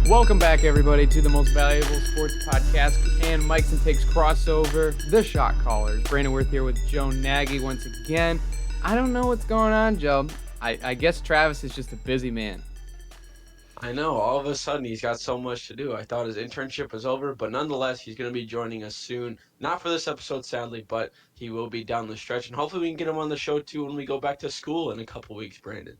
Welcome back, everybody, to the most valuable sports podcast and Mikes and Takes crossover, the Shot Callers. Brandon Worth here with Joe Nagy once again. I don't know what's going on, Joe. I guess Travis is just a busy man. I know, all of a sudden he's got so much to do. I thought his internship was over, but nonetheless, he's going to be joining us soon. Not for this episode, sadly, but he will be down the stretch, and hopefully we can get him on the show too when we go back to school in a couple weeks, Brandon.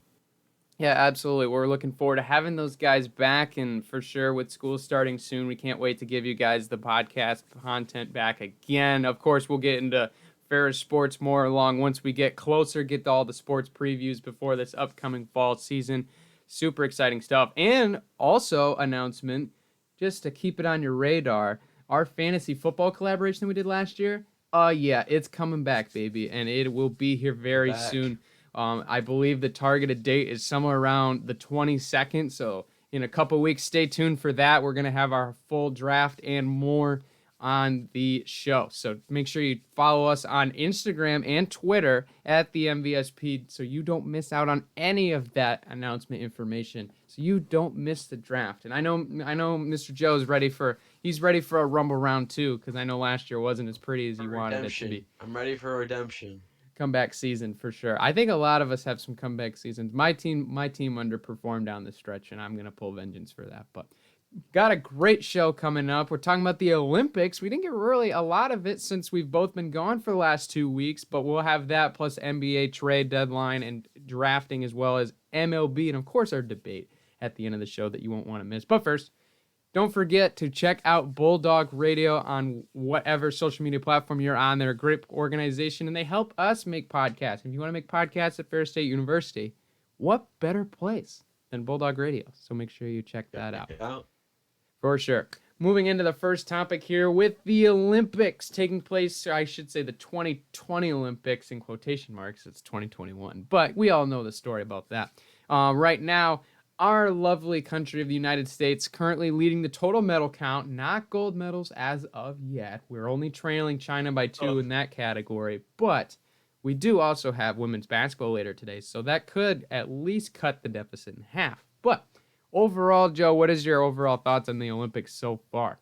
Yeah, absolutely. We're looking forward to having those guys back, and for sure with school starting soon, we can't wait to give you guys the podcast content back again. Of course, we'll get into Ferris Sports more along once we get closer, get to all the sports previews before this upcoming fall season. Super exciting stuff. And also announcement, just to keep it on your radar, our fantasy football collaboration that we did last year, yeah, it's coming back, baby, and it will be here very soon. I believe the targeted date is somewhere around the 22nd, so in a couple weeks, stay tuned for that. We're going to have our full draft and more on the show. So make sure you follow us on Instagram and Twitter at the MVSP so you don't miss out on any of that announcement information, so you don't miss the draft. And I know Mr. Joe is ready for a Rumble round 2, because I know last year wasn't as pretty as you wanted it to be. I'm ready for redemption. Comeback season for sure. I think a lot of us have some comeback seasons. My team underperformed down the stretch, and I'm going to pull vengeance for that. But got a great show coming up. We're talking about the Olympics. We didn't get really a lot of it since we've both been gone for the last 2 weeks, but we'll have that plus NBA trade deadline and drafting, as well as MLB, and of course our debate at the end of the show that you won't want to miss. But first, don't forget to check out Bulldog Radio on whatever social media platform you're on. They're a great organization, and they help us make podcasts. If you want to make podcasts at Ferris State University, what better place than Bulldog Radio? So make sure you check that out. For sure. Moving into the first topic here with the Olympics taking place, I should say the 2020 Olympics in quotation marks. It's 2021, but we all know the story about that. Right now, our lovely country of the United States currently leading the total medal count, not gold medals as of yet. We're only trailing China by 2 in that category, but we do also have women's basketball later today, so that could at least cut the deficit in half. But overall, Joe, what is your overall thoughts on the Olympics so far?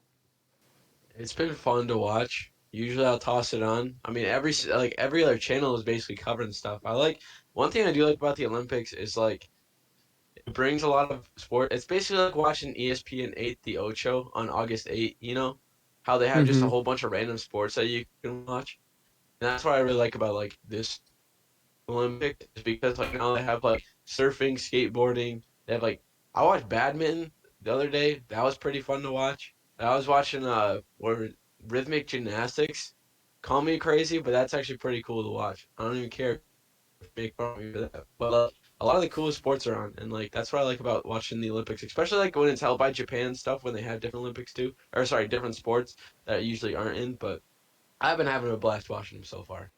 It's been fun to watch. Usually I'll toss it on. I mean, every other channel is basically covering stuff. One thing I do like about the Olympics is it brings a lot of sport. It's basically like watching ESPN 8 The Ocho on August 8, how they have just a whole bunch of random sports that you can watch. And that's what I really like about this Olympics, is because now they have surfing, skateboarding. They have I watched badminton the other day. That was pretty fun to watch. I was watching rhythmic gymnastics. Call me crazy, but that's actually pretty cool to watch. I don't even care if they make fun of me for that. But a lot of the coolest sports are on, and that's what I like about watching the Olympics, especially when it's held by Japan and stuff, when they have different Olympics too, or sorry, different sports that usually aren't in. But I've been having a blast watching them so far.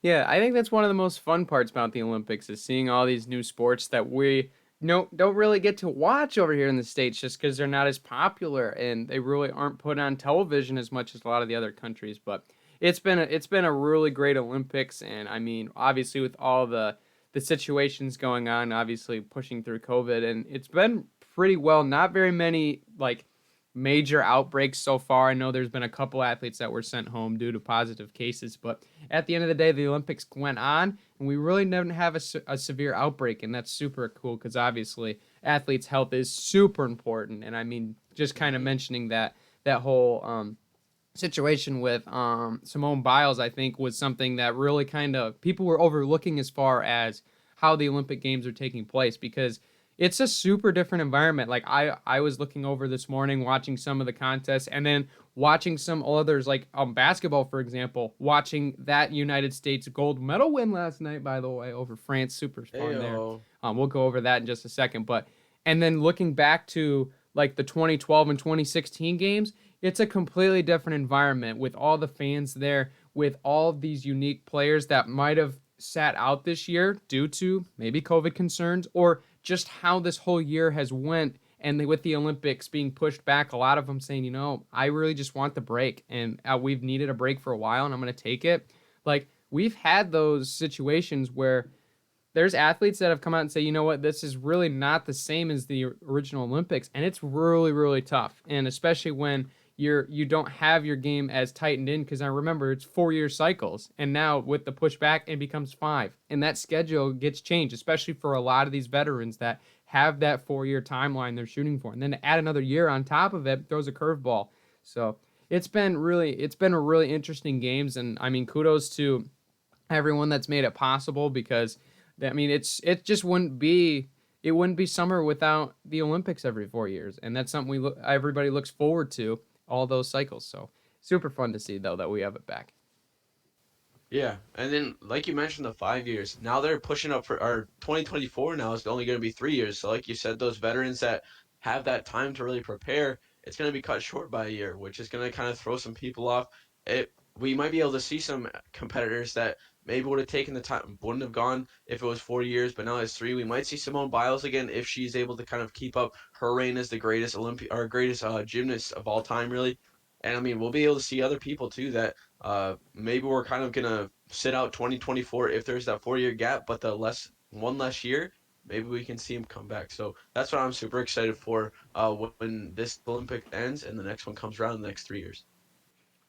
Yeah, I think that's one of the most fun parts about the Olympics, is seeing all these new sports that we don't really get to watch over here in the States, just because they're not as popular and they really aren't put on television as much as a lot of the other countries. But it's been a really great Olympics, and I mean, obviously with all the situations going on, obviously pushing through COVID, and it's been pretty well. Not very many major outbreaks so far. I know there's been a couple athletes that were sent home due to positive cases, but at the end of the day, the Olympics went on, and we really didn't have a severe outbreak, and that's super cool, because obviously athletes' health is super important. And I mean, just kind of mentioning that whole situation with Simone Biles, I think, was something that really kind of people were overlooking as far as how the Olympic Games are taking place, because it's a super different environment. I was looking over this morning, watching some of the contests, and then watching some others, basketball, for example, watching that United States gold medal win last night, by the way, over France. Super fun there. We'll go over that in just a second. And then looking back to the 2012 and 2016 games, it's a completely different environment with all the fans there, with all of these unique players that might have sat out this year due to maybe COVID concerns, or just how this whole year has went. And with the Olympics being pushed back, a lot of them saying, I really just want the break, and we've needed a break for a while, and I'm going to take it. We've had those situations where there's athletes that have come out and say, you know what, this is really not the same as the original Olympics, and it's really, really tough. And especially when you don't have your game as tightened in, because I remember it's 4 year cycles, and now with the pushback it becomes five, and that schedule gets changed, especially for a lot of these veterans that have that 4 year timeline they're shooting for, and then to add another year on top of it throws a curveball. So it's been a really interesting games, and I mean kudos to everyone that's made it possible because I mean it just wouldn't be summer without the Olympics every 4 years, and that's something everybody looks forward to all those cycles. So super fun to see though that we have it back. Yeah, and then like you mentioned, the 5 years. Now they're pushing up for our 2024 now is only going to be 3 years. So like you said, those veterans that have that time to really prepare, it's going to be cut short by a year, which is going to kind of throw some people off. It we might be able to see some competitors that maybe would have taken the time, wouldn't have gone if it was 4 years, but now it's three. We might see Simone Biles again if she's able to kind of keep up her reign as the greatest Olympic or greatest gymnast of all time, really. And I mean, we'll be able to see other people too that maybe we're kind of gonna sit out 2024 if there's that 4 year gap, but the one less year, maybe we can see him come back. So that's what I'm super excited for when this Olympic ends and the next one comes around in the next 3 years.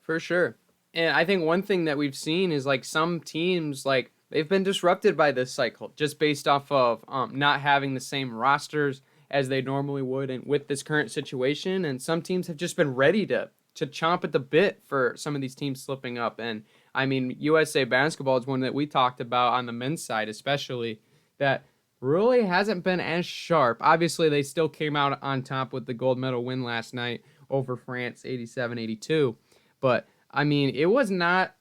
For sure. And I think one thing that we've seen is like some teams like they've been disrupted by this cycle just based off of not having the same rosters as they normally would, and with this current situation, and some teams have just been ready to chomp at the bit for some of these teams slipping up. And I mean, USA basketball is one that we talked about on the men's side, especially, that really hasn't been as sharp. Obviously, they still came out on top with the gold medal win last night over France 87-82. But I mean, it was not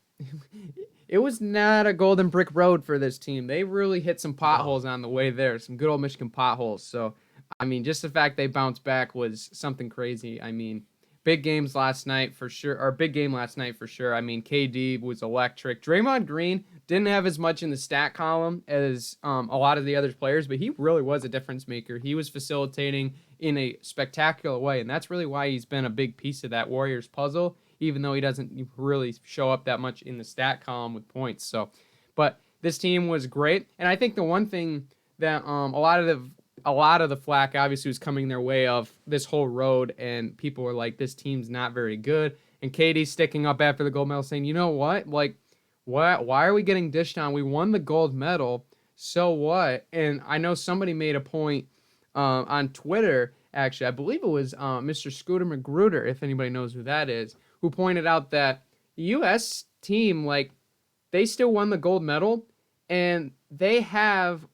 a golden brick road for this team. They really hit some No. potholes on the way there, some good old Michigan potholes. So, I mean, just the fact they bounced back was something crazy. I mean, big games last night for sure, or big game last night for sure. I mean, KD was electric. Draymond Green didn't have as much in the stat column as a lot of the other players, but he really was a difference maker. He was facilitating in a spectacular way, and that's really why he's been a big piece of that Warriors puzzle, even though he doesn't really show up that much in the stat column with points. So, but this team was great, and I think the one thing that a lot of the flack obviously was coming their way of this whole road, and people were like, "This team's not very good." And Katie's sticking up after the gold medal, saying, "You know what? Like, why are we getting dished on? We won the gold medal, so what?" And I know somebody made a point on Twitter. Actually, I believe it was Mr. Scooter Magruder, if anybody knows who that is, who pointed out that the U.S. team, like, they still won the gold medal, and they have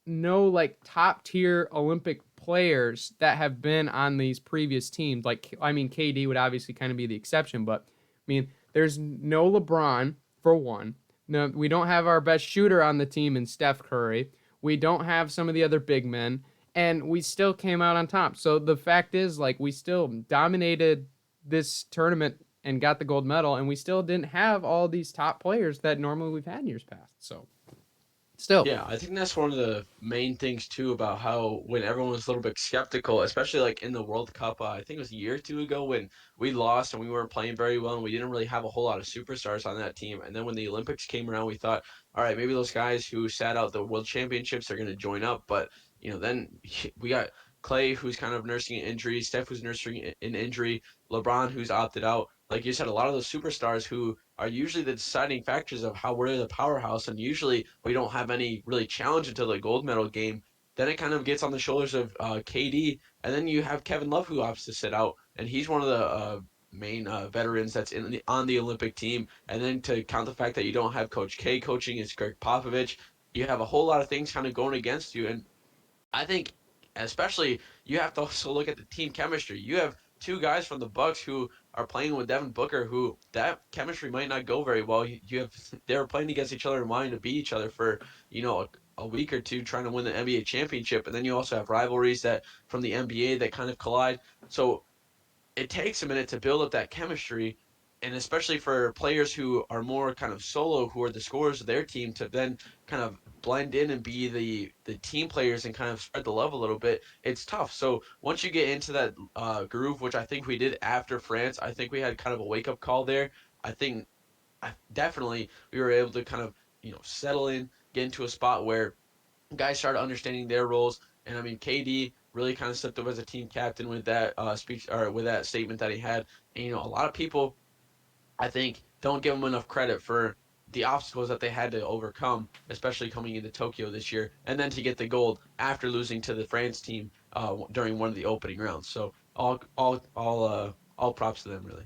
no like top tier Olympic players that have been on these previous teams. Like, I mean, KD would obviously kind of be the exception, but I mean, there's no LeBron for one. No, we don't have our best shooter on the team in Steph Curry. We don't have some of the other big men, and we still came out on top. So the fact is, like, we still dominated this tournament and got the gold medal, and we still didn't have all these top players that normally we've had in years past. So still, Yeah, I think that's one of the main things too about how when everyone was a little bit skeptical, especially like in the World Cup, I think it was a year or two ago when we lost and we weren't playing very well and we didn't really have a whole lot of superstars on that team. And then when the Olympics came around, we thought, all right, maybe those guys who sat out the World Championships are going to join up. But then we got Clay who's kind of nursing an injury, Steph who's nursing an injury, LeBron who's opted out. Like you said, a lot of those superstars who are usually the deciding factors of how we're the powerhouse, and usually we don't have any really challenge until the gold medal game. Then it kind of gets on the shoulders of KD, and then you have Kevin Love who opts to sit out, and he's one of the main veterans that's on the Olympic team. And then to count the fact that you don't have Coach K coaching, it's Greg Popovich. You have a whole lot of things kind of going against you, and I think especially you have to also look at the team chemistry. You have two guys from the Bucks who are playing with Devin Booker, who that chemistry might not go very well. You have they're playing against each other and wanting to beat each other for a week or two trying to win the NBA championship, and then you also have rivalries that from the NBA that kind of collide. So it takes a minute to build up that chemistry, and especially for players who are more kind of solo, who are the scorers of their team, to then kind of blend in and be the team players and kind of spread the love a little bit. It's tough. So once you get into that groove, which I think we did after France, I think we had kind of a wake up call there. I think definitely we were able to kind of settle in, get into a spot where guys started understanding their roles. And I mean, KD really kind of stepped up as a team captain with that speech or with that statement that he had. And a lot of people I think don't give him enough credit for the obstacles that they had to overcome, especially coming into Tokyo this year, and then to get the gold after losing to the France team during one of the opening rounds. So all props to them, really.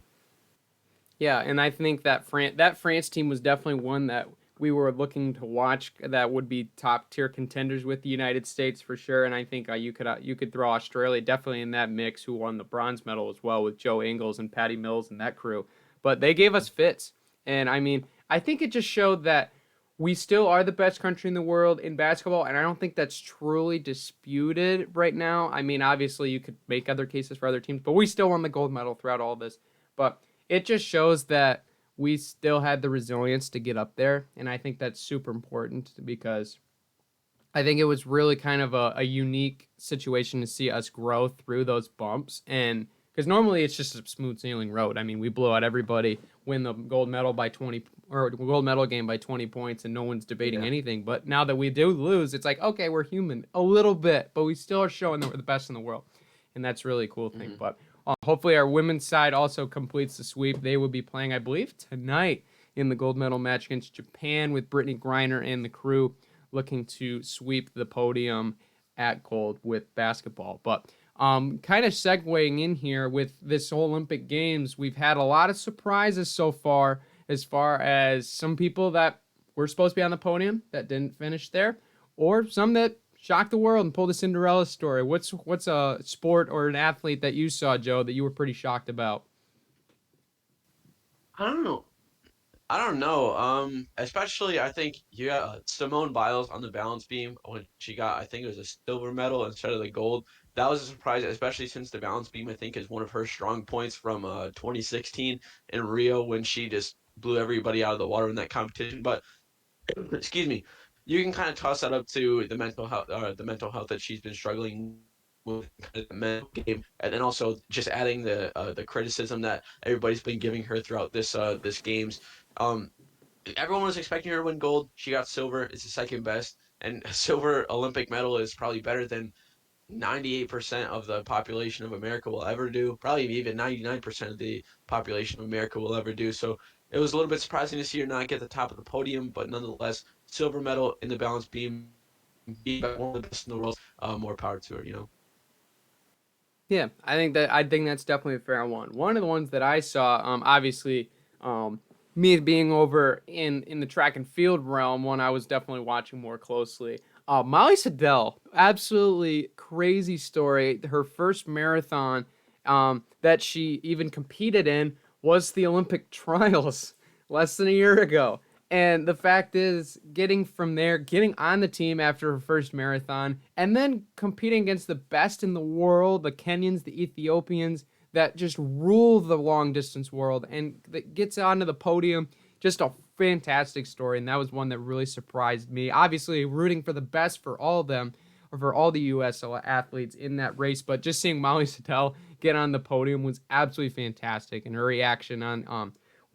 Yeah, and I think that France team was definitely one that we were looking to watch that would be top tier contenders with the United States for sure. And I think you could throw Australia definitely in that mix, who won the bronze medal as well with Joe Ingles and Patty Mills and that crew. But they gave us fits, and I mean I think it just showed that we still are the best country in the world in basketball, and I don't think that's truly disputed right now. I mean, obviously you could make other cases for other teams, but we still won the gold medal throughout all this. But it just shows that we still had the resilience to get up there. And I think that's super important because I think it was really kind of a unique situation to see us grow through those bumps. And because normally it's just a smooth sailing road. I mean, we blow out everybody, win the gold medal by 20 or gold medal game by 20 points, and no one's debating Yeah. anything. But now that we do lose, it's like, okay, we're human a little bit, but we still are showing that we're the best in the world. And that's really a cool thing. Hmm. But hopefully, our women's side also completes the sweep. They will be playing, I believe, tonight in the gold medal match against Japan with Brittany Griner and the crew looking to sweep the podium at gold with basketball. But kind of segueing in here with this Olympic Games, we've had a lot of surprises so far as some people that were supposed to be on the podium that didn't finish there, or some that shocked the world and pulled a Cinderella story. What's a sport or an athlete that you saw, Joe, that you were pretty shocked about? I don't know. I don't know. Especially I think you got Simone Biles on the balance beam when she got, I think it was a silver medal instead of the gold. That was a surprise, especially since the balance beam I think is one of her strong points from 2016 in Rio when she just blew everybody out of the water in that competition. But excuse me, you can kind of toss that up to the mental health that she's been struggling with kind of the mental game, and then also just adding the criticism that everybody's been giving her throughout this games. Um, Everyone was expecting her to win gold. She got silver. It's the second best, and a silver Olympic medal is probably better than 98% of the population of America will ever do. Probably even 99% of the population of America will ever do. So it was a little bit surprising to see her not get the top of the podium, but nonetheless, silver medal in the balance beam, being one of the best in the world. More power to her. Yeah, I think that's definitely a fair one. One of the ones that I saw, obviously, um, me being over in the track and field realm, one I was definitely watching more closely. Molly Siddell, absolutely crazy story. Her first marathon that she even competed in was the Olympic trials less than a year ago. And the fact is, getting from there, getting on the team after her first marathon, and then competing against the best in the world, the Kenyans, the Ethiopians, that just rule the long distance world, and that gets onto the podium. Just a fantastic story, and that was one that really surprised me. Obviously, rooting for the best for all of them, or for all the U.S. athletes in that race, but just seeing Molly Siddell get on the podium was absolutely fantastic, and her reaction on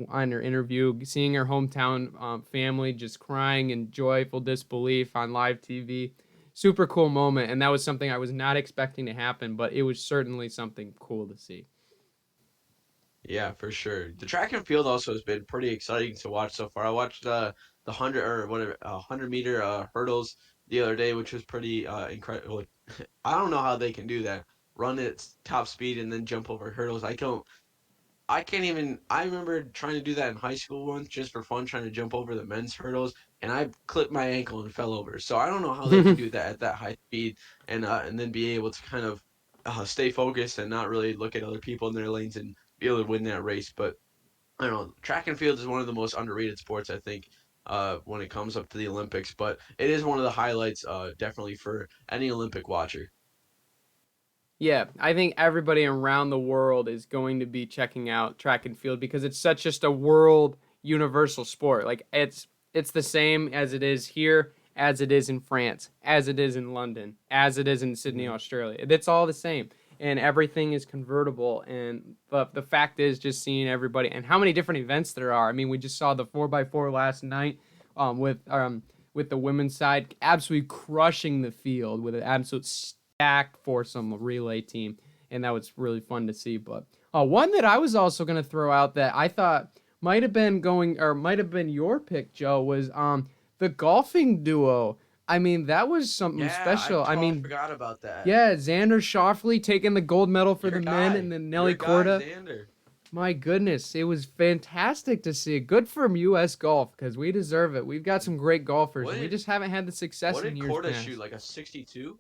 her interview, seeing her hometown family just crying in joyful disbelief on live TV. Super cool moment, and that was something I was not expecting to happen, but it was certainly something cool to see. Yeah, for sure. The track and field also has been pretty exciting to watch so far. I watched the 100 meter hurdles the other day, which was pretty incredible. I don't know how they can do that. Run at top speed and then jump over hurdles. I can't even. I remember trying to do that in high school once, just for fun, trying to jump over the men's hurdles, and I clipped my ankle and fell over. So I don't know how they can do that at that high speed, and then be able to kind of stay focused and not really look at other people in their lanes and be able to win that race. But I don't know. Track and field is one of the most underrated sports, I think, when it comes up to the Olympics. But it is one of the highlights, definitely for any Olympic watcher. Yeah, I think everybody around the world is going to be checking out track and field because it's such just a world universal sport. Like it's the same as it is here, as it is in France, as it is in London, as it is in Sydney, Mhm. Australia. It's all the same. And everything is convertible. And the fact is just seeing everybody and how many different events there are. I mean, we just saw the 4x4 last night with with the women's side, absolutely crushing the field with an absolute stacked foursome relay team, and that was really fun to see. But one that I was also going to throw out that I thought might have been your pick, Joe, was the golfing duo. I mean, that was something Yeah, I special. I totally mean, forgot about that. yeah, Xander Schauffele taking the gold medal for the men, and then Nelly Your guy, Korda. Xander. My goodness, it was fantastic to see. Good for U.S. golf because we deserve it. We've got some great golfers, What and we did just haven't had the success what in did years Corda shoot? past. Like a 62?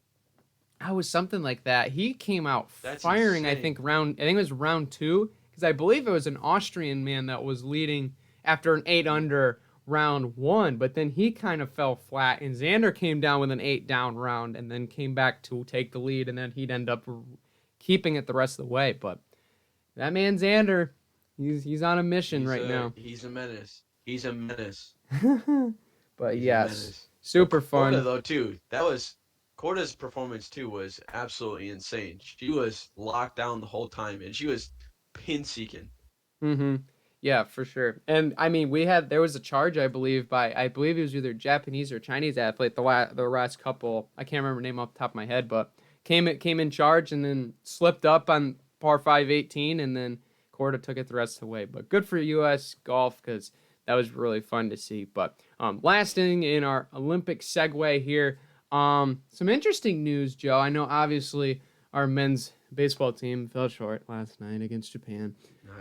I was something like that. He came out That's firing. insane. I think it was round 2 because I believe it was an Austrian man that was leading after an 8 under round 1, but then he kind of fell flat, and Xander came down with an 8 down round, and then came back to take the lead, and then he'd end up keeping it the rest of the way. But that man Xander, he's on a mission right now. He's a menace. He's a menace. But He's a yes, menace. super But Corda fun. though too. Corda's performance too was absolutely insane. She was locked down the whole time and she was pin seeking. Mm-hmm. Yeah, for sure. And I mean, there was a charge, I believe it was either Japanese or Chinese athlete, the last couple. I can't remember the name off the top of my head, but came in charge and then slipped up on par 5 18, and then Korda took it the rest of the way. But good for U.S. golf because that was really fun to see. But last thing in our Olympic segue here, some interesting news, Joe. I know obviously our men's baseball team fell short last night against Japan.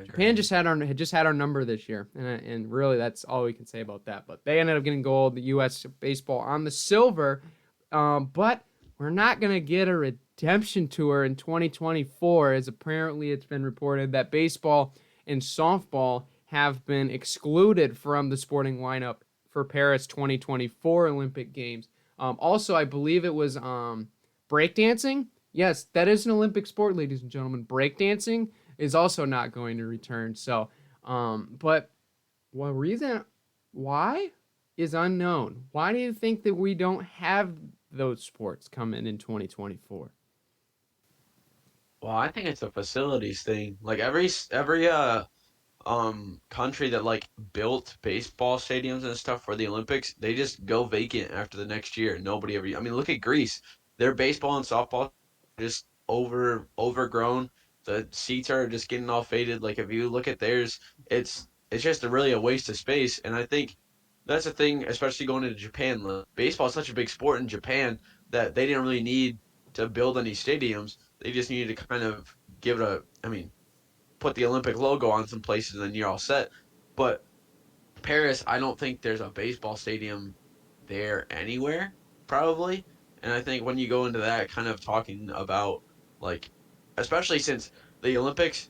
Japan just had our number this year, and really that's all we can say about that. But they ended up getting gold. The U.S. baseball on the silver, but we're not gonna get a redemption tour in 2024, as apparently it's been reported that baseball and softball have been excluded from the sporting lineup for Paris 2024 Olympic Games. Also, I believe it was breakdancing. Yes, that is an Olympic sport, ladies and gentlemen. Breakdancing is also not going to return. So, but one reason why is unknown. Why do you think that we don't have those sports coming in 2024? Well, I think it's a facilities thing. Like every country that like built baseball stadiums and stuff for the Olympics, they just go vacant after the next year. Nobody ever. I mean, look at Greece. Their baseball and softball just overgrown. The seats are just getting all faded. Like if you look at theirs, it's just really a waste of space. And I think that's the thing, especially going into Japan. Baseball is such a big sport in Japan that they didn't really need to build any stadiums. They just needed to kind of give it a. I mean, put the Olympic logo on some places and you're all set. But Paris, I don't think there's a baseball stadium there anywhere, probably. And I think when you go into that kind of talking about, like, especially since the Olympics,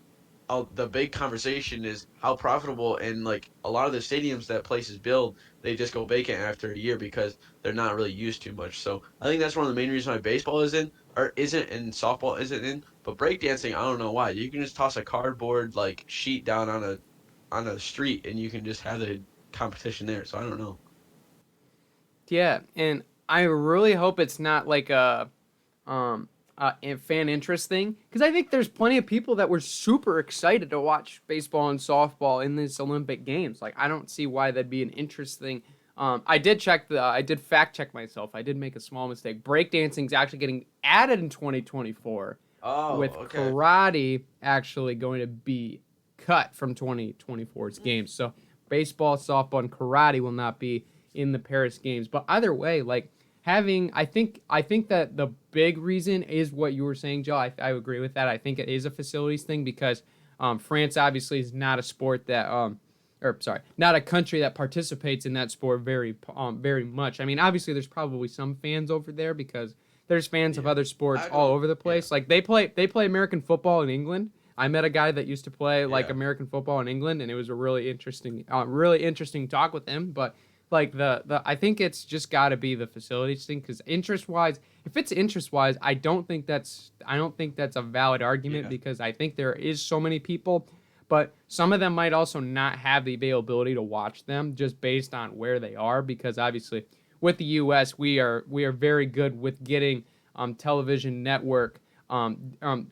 the big conversation is how profitable, and like a lot of the stadiums that places build, they just go vacant after a year because they're not really used too much. So I think that's one of the main reasons why baseball is in or isn't, and softball isn't in. But breakdancing, I don't know why. You can just toss a cardboard like sheet down on a street and you can just have the competition there. So I don't know. Yeah, and I really hope it's not like a fan interest thing, because I think there's plenty of people that were super excited to watch baseball and softball in these Olympic Games. Like I don't see why that'd be an interest thing. I did fact check myself. I did make a small mistake. Breakdancing is actually getting added in 2024, Oh, with okay. karate actually going to be cut from 2024's games. So baseball, softball, and karate will not be in the Paris Games. But either way, like I think that the big reason is what you were saying, Joe. I agree with that. I think it is a facilities thing because France obviously is not a sport that or sorry, not a country that participates in that sport very much. I mean, obviously there's probably some fans over there because there's fans of Yeah. other sports I all don't. over the Yeah. place. Like they play American football in England. I met a guy that used to play like Yeah. American football in England, and it was a really interesting talk with him. But like the I think it's just got to be the facilities thing because interest wise, if it's interest wise, I don't think that's a valid argument Yeah. because I think there is so many people, but some of them might also not have the availability to watch them just based on where they are because obviously with the U.S. we are very good with getting television network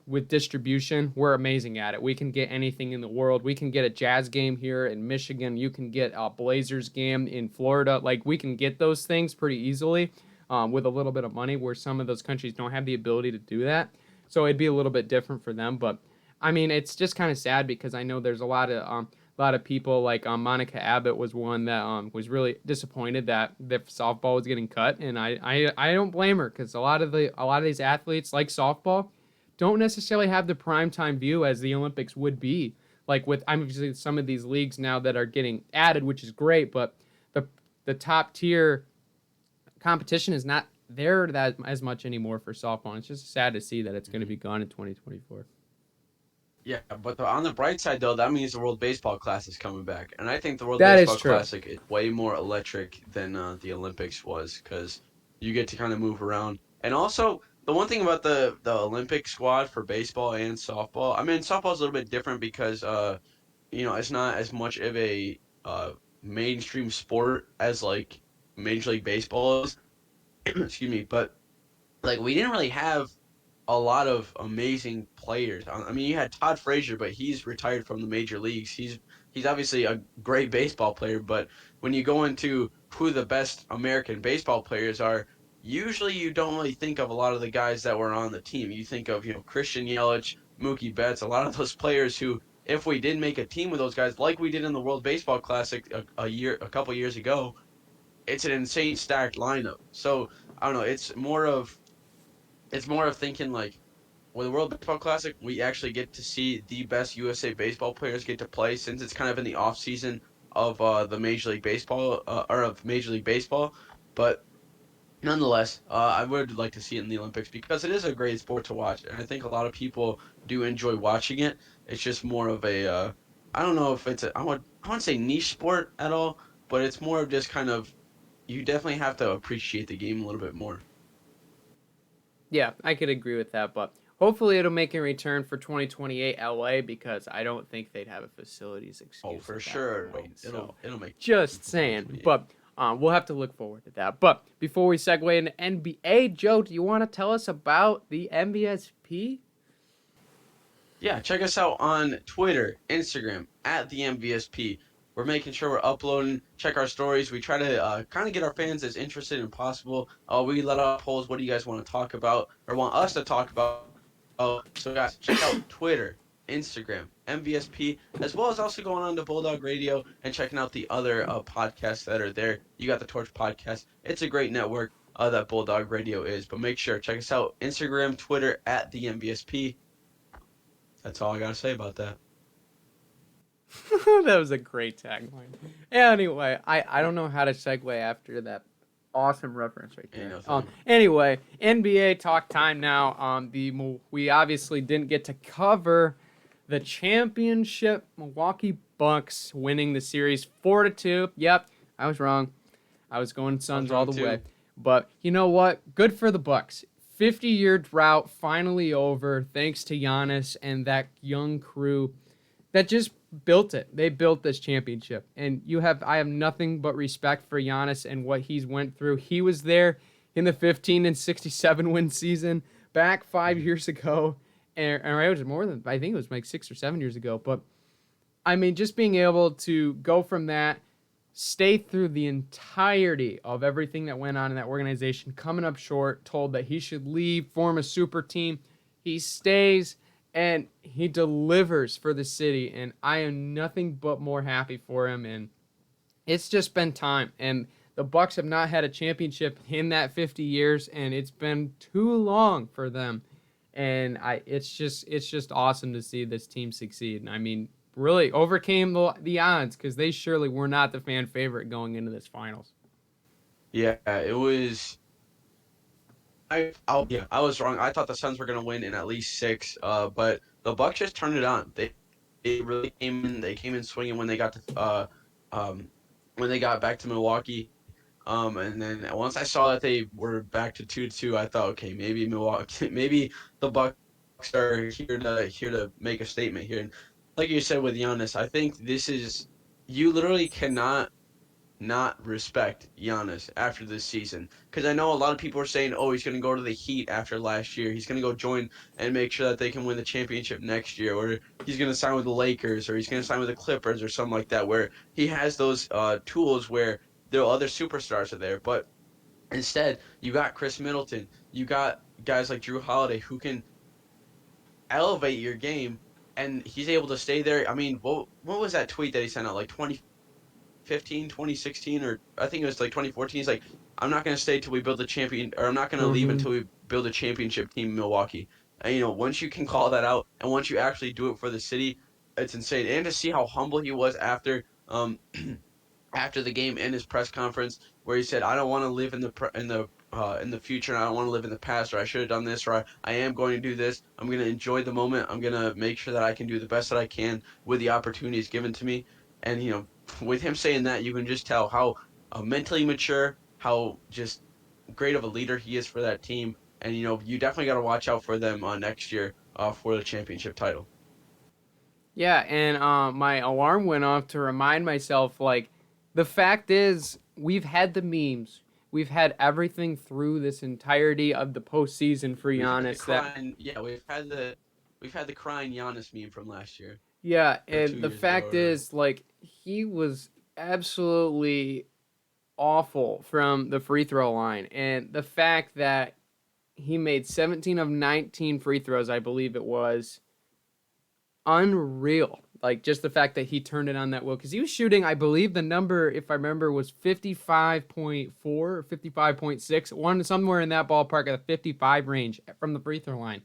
with distribution, we're amazing at it. We can get anything in the world. We can get a Jazz game here in Michigan. You can get a Blazers game in Florida. Like, we can get those things pretty easily with a little bit of money, where some of those countries don't have the ability to do that. So it'd be a little bit different for them. But I mean, it's just kind of sad because I know there's a lot of people like Monica Abbott was one that was really disappointed that softball was getting cut, and I don't blame her, because a lot of these athletes like softball don't necessarily have the primetime view as the Olympics would be. Like with obviously some of these leagues now that are getting added, which is great, but the top tier competition is not there that as much anymore for softball. It's just sad to see that it's going to be gone in 2024. Yeah, but on the bright side, though, that means the World Baseball Classic is coming back, and I think the World That is Baseball true. Classic is way more electric than the Olympics was, because you get to kind of move around. And also, the one thing about the Olympic squad for baseball and softball, I mean, softball's a little bit different because it's not as much of a mainstream sport as like Major League Baseball is. Excuse me, but like we didn't really have a lot of amazing players. I mean, you had Todd Frazier, but he's retired from the major leagues. He's obviously a great baseball player, but when you go into who the best American baseball players are, usually you don't really think of a lot of the guys that were on the team. You think of, Christian Yelich, Mookie Betts, a lot of those players who, if we did make a team with those guys, like we did in the World Baseball Classic a couple years ago, it's an insane stacked lineup. So I don't know. It's more of thinking like with the World Baseball Classic, we actually get to see the best USA baseball players get to play, since it's kind of in the off season of the Major League Baseball or of Major League Baseball. But nonetheless, I would like to see it in the Olympics because it is a great sport to watch, and I think a lot of people do enjoy watching it. It's just more of a I don't know if it's I wouldn't say niche sport at all, but it's more of just kind of, you definitely have to appreciate the game a little bit more. Yeah, I could agree with that, but hopefully it'll make a return for 2028 LA, because I don't think they'd have a facilities Oh, excuse for at that sure. point. So It'll make just sense. saying, but we'll have to look forward to that. But before we segue into NBA, Joe, do you want to tell us about the MVSP? Yeah, check us out on Twitter, Instagram, at the MVSP. We're making sure we're uploading, check our stories. We try to kind of get our fans as interested as possible. We let out polls. What do you guys want to talk about or want us to talk about? Oh, so guys, check out Twitter, Instagram, MVSP, as well as also going on to Bulldog Radio and checking out the other podcasts that are there. You got the Torch Podcast. It's a great network that Bulldog Radio is. But make sure, check us out, Instagram, Twitter, at the MVSP. That's all I gotta say about that. That was a great tagline. Anyway, I don't know how to segue after that awesome reference right Ain't there. no thing. Anyway, NBA talk time now. We obviously didn't get to cover the championship. Milwaukee Bucks winning the series 4-2. Yep, I was wrong. I was going I was Suns all wrong the too. way. But you know what? Good for the Bucks. 50-year drought finally over, thanks to Giannis and that young crew that just built it. They built this championship, and I have nothing but respect for Giannis and what he's went through. He was there in the 15-67 win season back 5 years ago, and it was more than, I think it was like 6 or 7 years ago. But I mean, just being able to go from that, stay through the entirety of everything that went on in that organization, coming up short, told that he should leave, form a super team. He stays and he delivers for the city, and I am nothing but more happy for him. And it's just been time, and the Bucks have not had a championship in that 50 years, and it's been too long for them. And it's just awesome to see this team succeed. And I mean, really overcame the odds, because they surely were not the fan favorite going into this finals. Yeah, it was. I was wrong. I thought the Suns were gonna win in at least six. But the Bucks just turned it on. They really came in. They came in swinging um when they got back to Milwaukee. And then once I saw that they were back to 2-2, I thought, okay, maybe Milwaukee, maybe the Bucks are here to make a statement here. And like you said with Giannis, I think this is, you literally cannot not respect Giannis after this season. Because I know a lot of people are saying, oh, he's going to go to the Heat after last year. He's going to go join and make sure that they can win the championship next year. Or he's going to sign with the Lakers, or he's going to sign with the Clippers or something like that, where he has those tools where the other superstars are there. But instead, you got Chris Middleton. You got guys like Drew Holiday who can elevate your game, and he's able to stay there. I mean, what was that tweet that he sent out? Like 2015, 2016, or I think it was like 2014. He's like, I'm not going to stay till we build a champion, or I'm not going to leave Mm-hmm. until we build a championship team in Milwaukee. And, once you can call that out, and once you actually do it for the city, it's insane. And to see how humble he was after the game in his press conference, where he said, "I don't want to live in the future, and I don't want to live in the past, or I should have done this, or I am going to do this. I'm going to enjoy the moment. I'm going to make sure that I can do the best that I can with the opportunities given to me." And with him saying that, you can just tell how mentally mature, how just great of a leader he is for that team. And you definitely got to watch out for them next year for the championship title. Yeah, and my alarm went off to remind myself, like, the fact is, we've had the memes. We've had everything through this entirety of the postseason for We've had the Giannis that, crying, yeah, we've had the crying Giannis meme from last year yeah, or and the 2 years ago fact or whatever. is, like, he was absolutely awful from the free throw line. And the fact that he made 17 of 19 free throws, I believe it was, unreal. Like just the fact that he turned it on that well, because he was shooting, I believe the number, if I remember, was 55.4 or 55.6, one somewhere in that ballpark at the 55 range from the free throw line.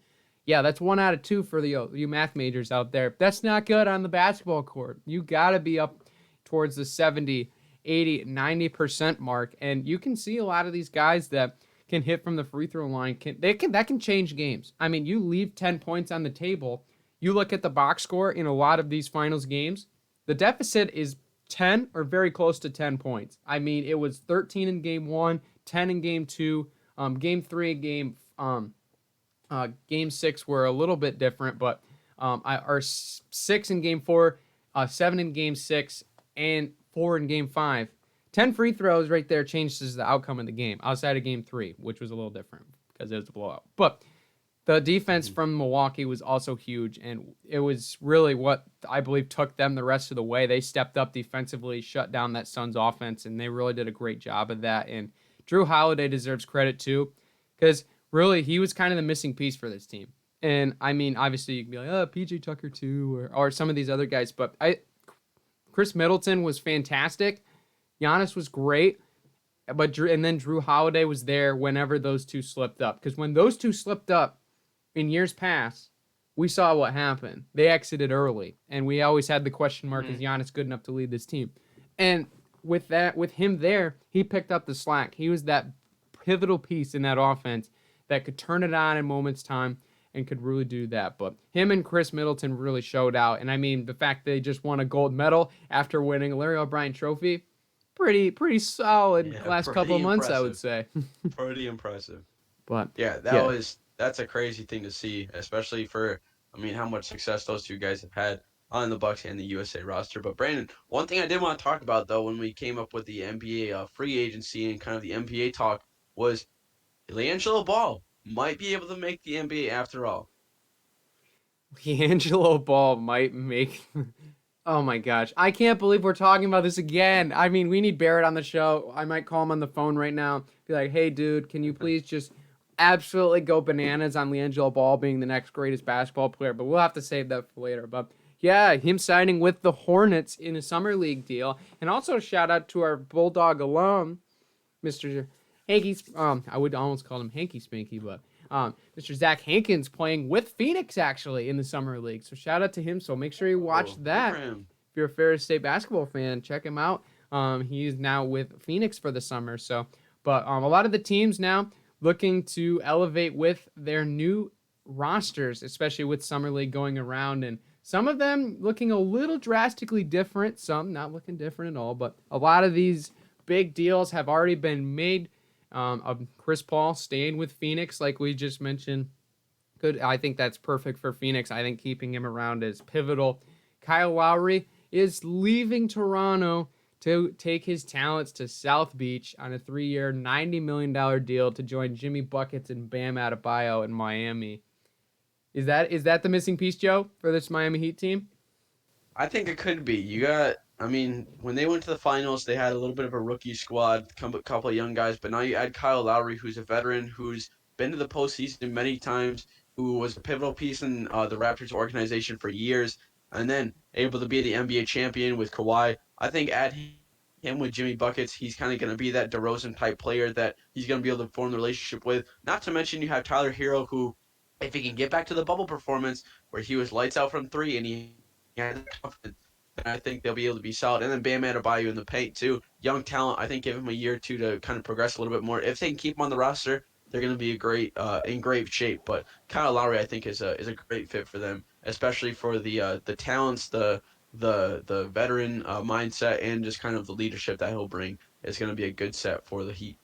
Yeah, that's 1 out of 2 for the you math majors out there. That's not good on the basketball court. You got to be up towards the 70, 80, 90% mark, and you can see a lot of these guys that can hit from the free throw line. That can change games. I mean, you leave 10 points on the table, you look at the box score in a lot of these finals games, the deficit is 10 or very close to 10 points. I mean, it was 13 in game one, 10 in game two, game three, game six were a little bit different, but or 6 in game four, 7 in game six, and 4 in game five. 10 free throws right there changes the outcome of the game outside of game three, which was a little different because it was a blowout. But the defense Hmm. from Milwaukee was also huge, and it was really what I believe took them the rest of the way. They stepped up defensively, shut down that Suns offense, and they really did a great job of that. And Drew Holiday deserves credit too, because really he was kind of the missing piece for this team. And I mean, obviously you can be like, oh, PJ Tucker too, or some of these other guys, but Chris Middleton was fantastic. Giannis was great, but then Drew Holiday was there whenever those two slipped up. Because when those two slipped up in years past, we saw what happened. They exited early, and we always had the question mark: is Hmm. Giannis good enough to lead this team? And with him there, he picked up the slack. He was that pivotal piece in that offense that could turn it on in moments time and could really do that. But him and Chris Middleton really showed out. And I mean, the fact they just won a gold medal after winning a Larry O'Brien Trophy, pretty solid Yeah, last couple pretty of months, I would impressive. say. Pretty impressive. But Yeah, yeah, that's a crazy thing to see, especially for I mean how much success those two guys have had on the Bucks and the USA roster. But Brandon, one thing I did want to talk about though when we came up with the NBA free agency and kind of the NBA talk was LiAngelo Ball might be able to make the NBA after all. D'Angelo Ball might make. Oh my gosh. I can't believe we're talking about this again. I mean, we need Barrett on the show. I might call him on the phone right now. Be like, hey, dude, can you please just absolutely go bananas on LiAngelo Ball being the next greatest basketball player? But we'll have to save that for later. But yeah, him signing with the Hornets in a summer league deal. And also, shout out to our Bulldog alum, Mr. Hanky. I would almost call him Hanky Spanky, but Mr. Zach Hankins playing with Phoenix actually in the summer league. So shout out to him. So make sure you watch Oh, good for that. him. If you're a Ferris State basketball fan, check him out. He's now with Phoenix for the summer. So, but a lot of the teams now looking to elevate with their new rosters, especially with summer league going around, and some of them looking a little drastically different. Some not looking different at all. But a lot of these big deals have already been made. Of Chris Paul staying with Phoenix, like we just mentioned. Good. I think that's perfect for Phoenix. I think keeping him around is pivotal. Kyle Lowry is leaving Toronto to take his talents to South Beach on a 3-year, $90 million deal to join Jimmy Buckets and Bam Adebayo in Miami. Is that the missing piece, Joe, for this Miami Heat team? I think it could be. I mean, when they went to the finals, they had a little bit of a rookie squad, a couple of young guys, but now you add Kyle Lowry, who's a veteran, who's been to the postseason many times, who was a pivotal piece in the Raptors organization for years, and then able to be the NBA champion with Kawhi. I think add him with Jimmy Buckets, he's kind of going to be that DeRozan type player that he's going to be able to form the relationship with. Not to mention you have Tyler Hero, who, if he can get back to the bubble performance where he was lights out from three and he had that confidence, then I think they'll be able to be solid. And then Bam Adebayo in the paint too. Young talent. I think give him a year or two to kind of progress a little bit more. If they can keep him on the roster, they're going to be in great shape. But Kyle Lowry, I think, is a great fit for them, especially for the talents, the veteran mindset, and just kind of the leadership that he'll bring is going to be a good set for the Heat.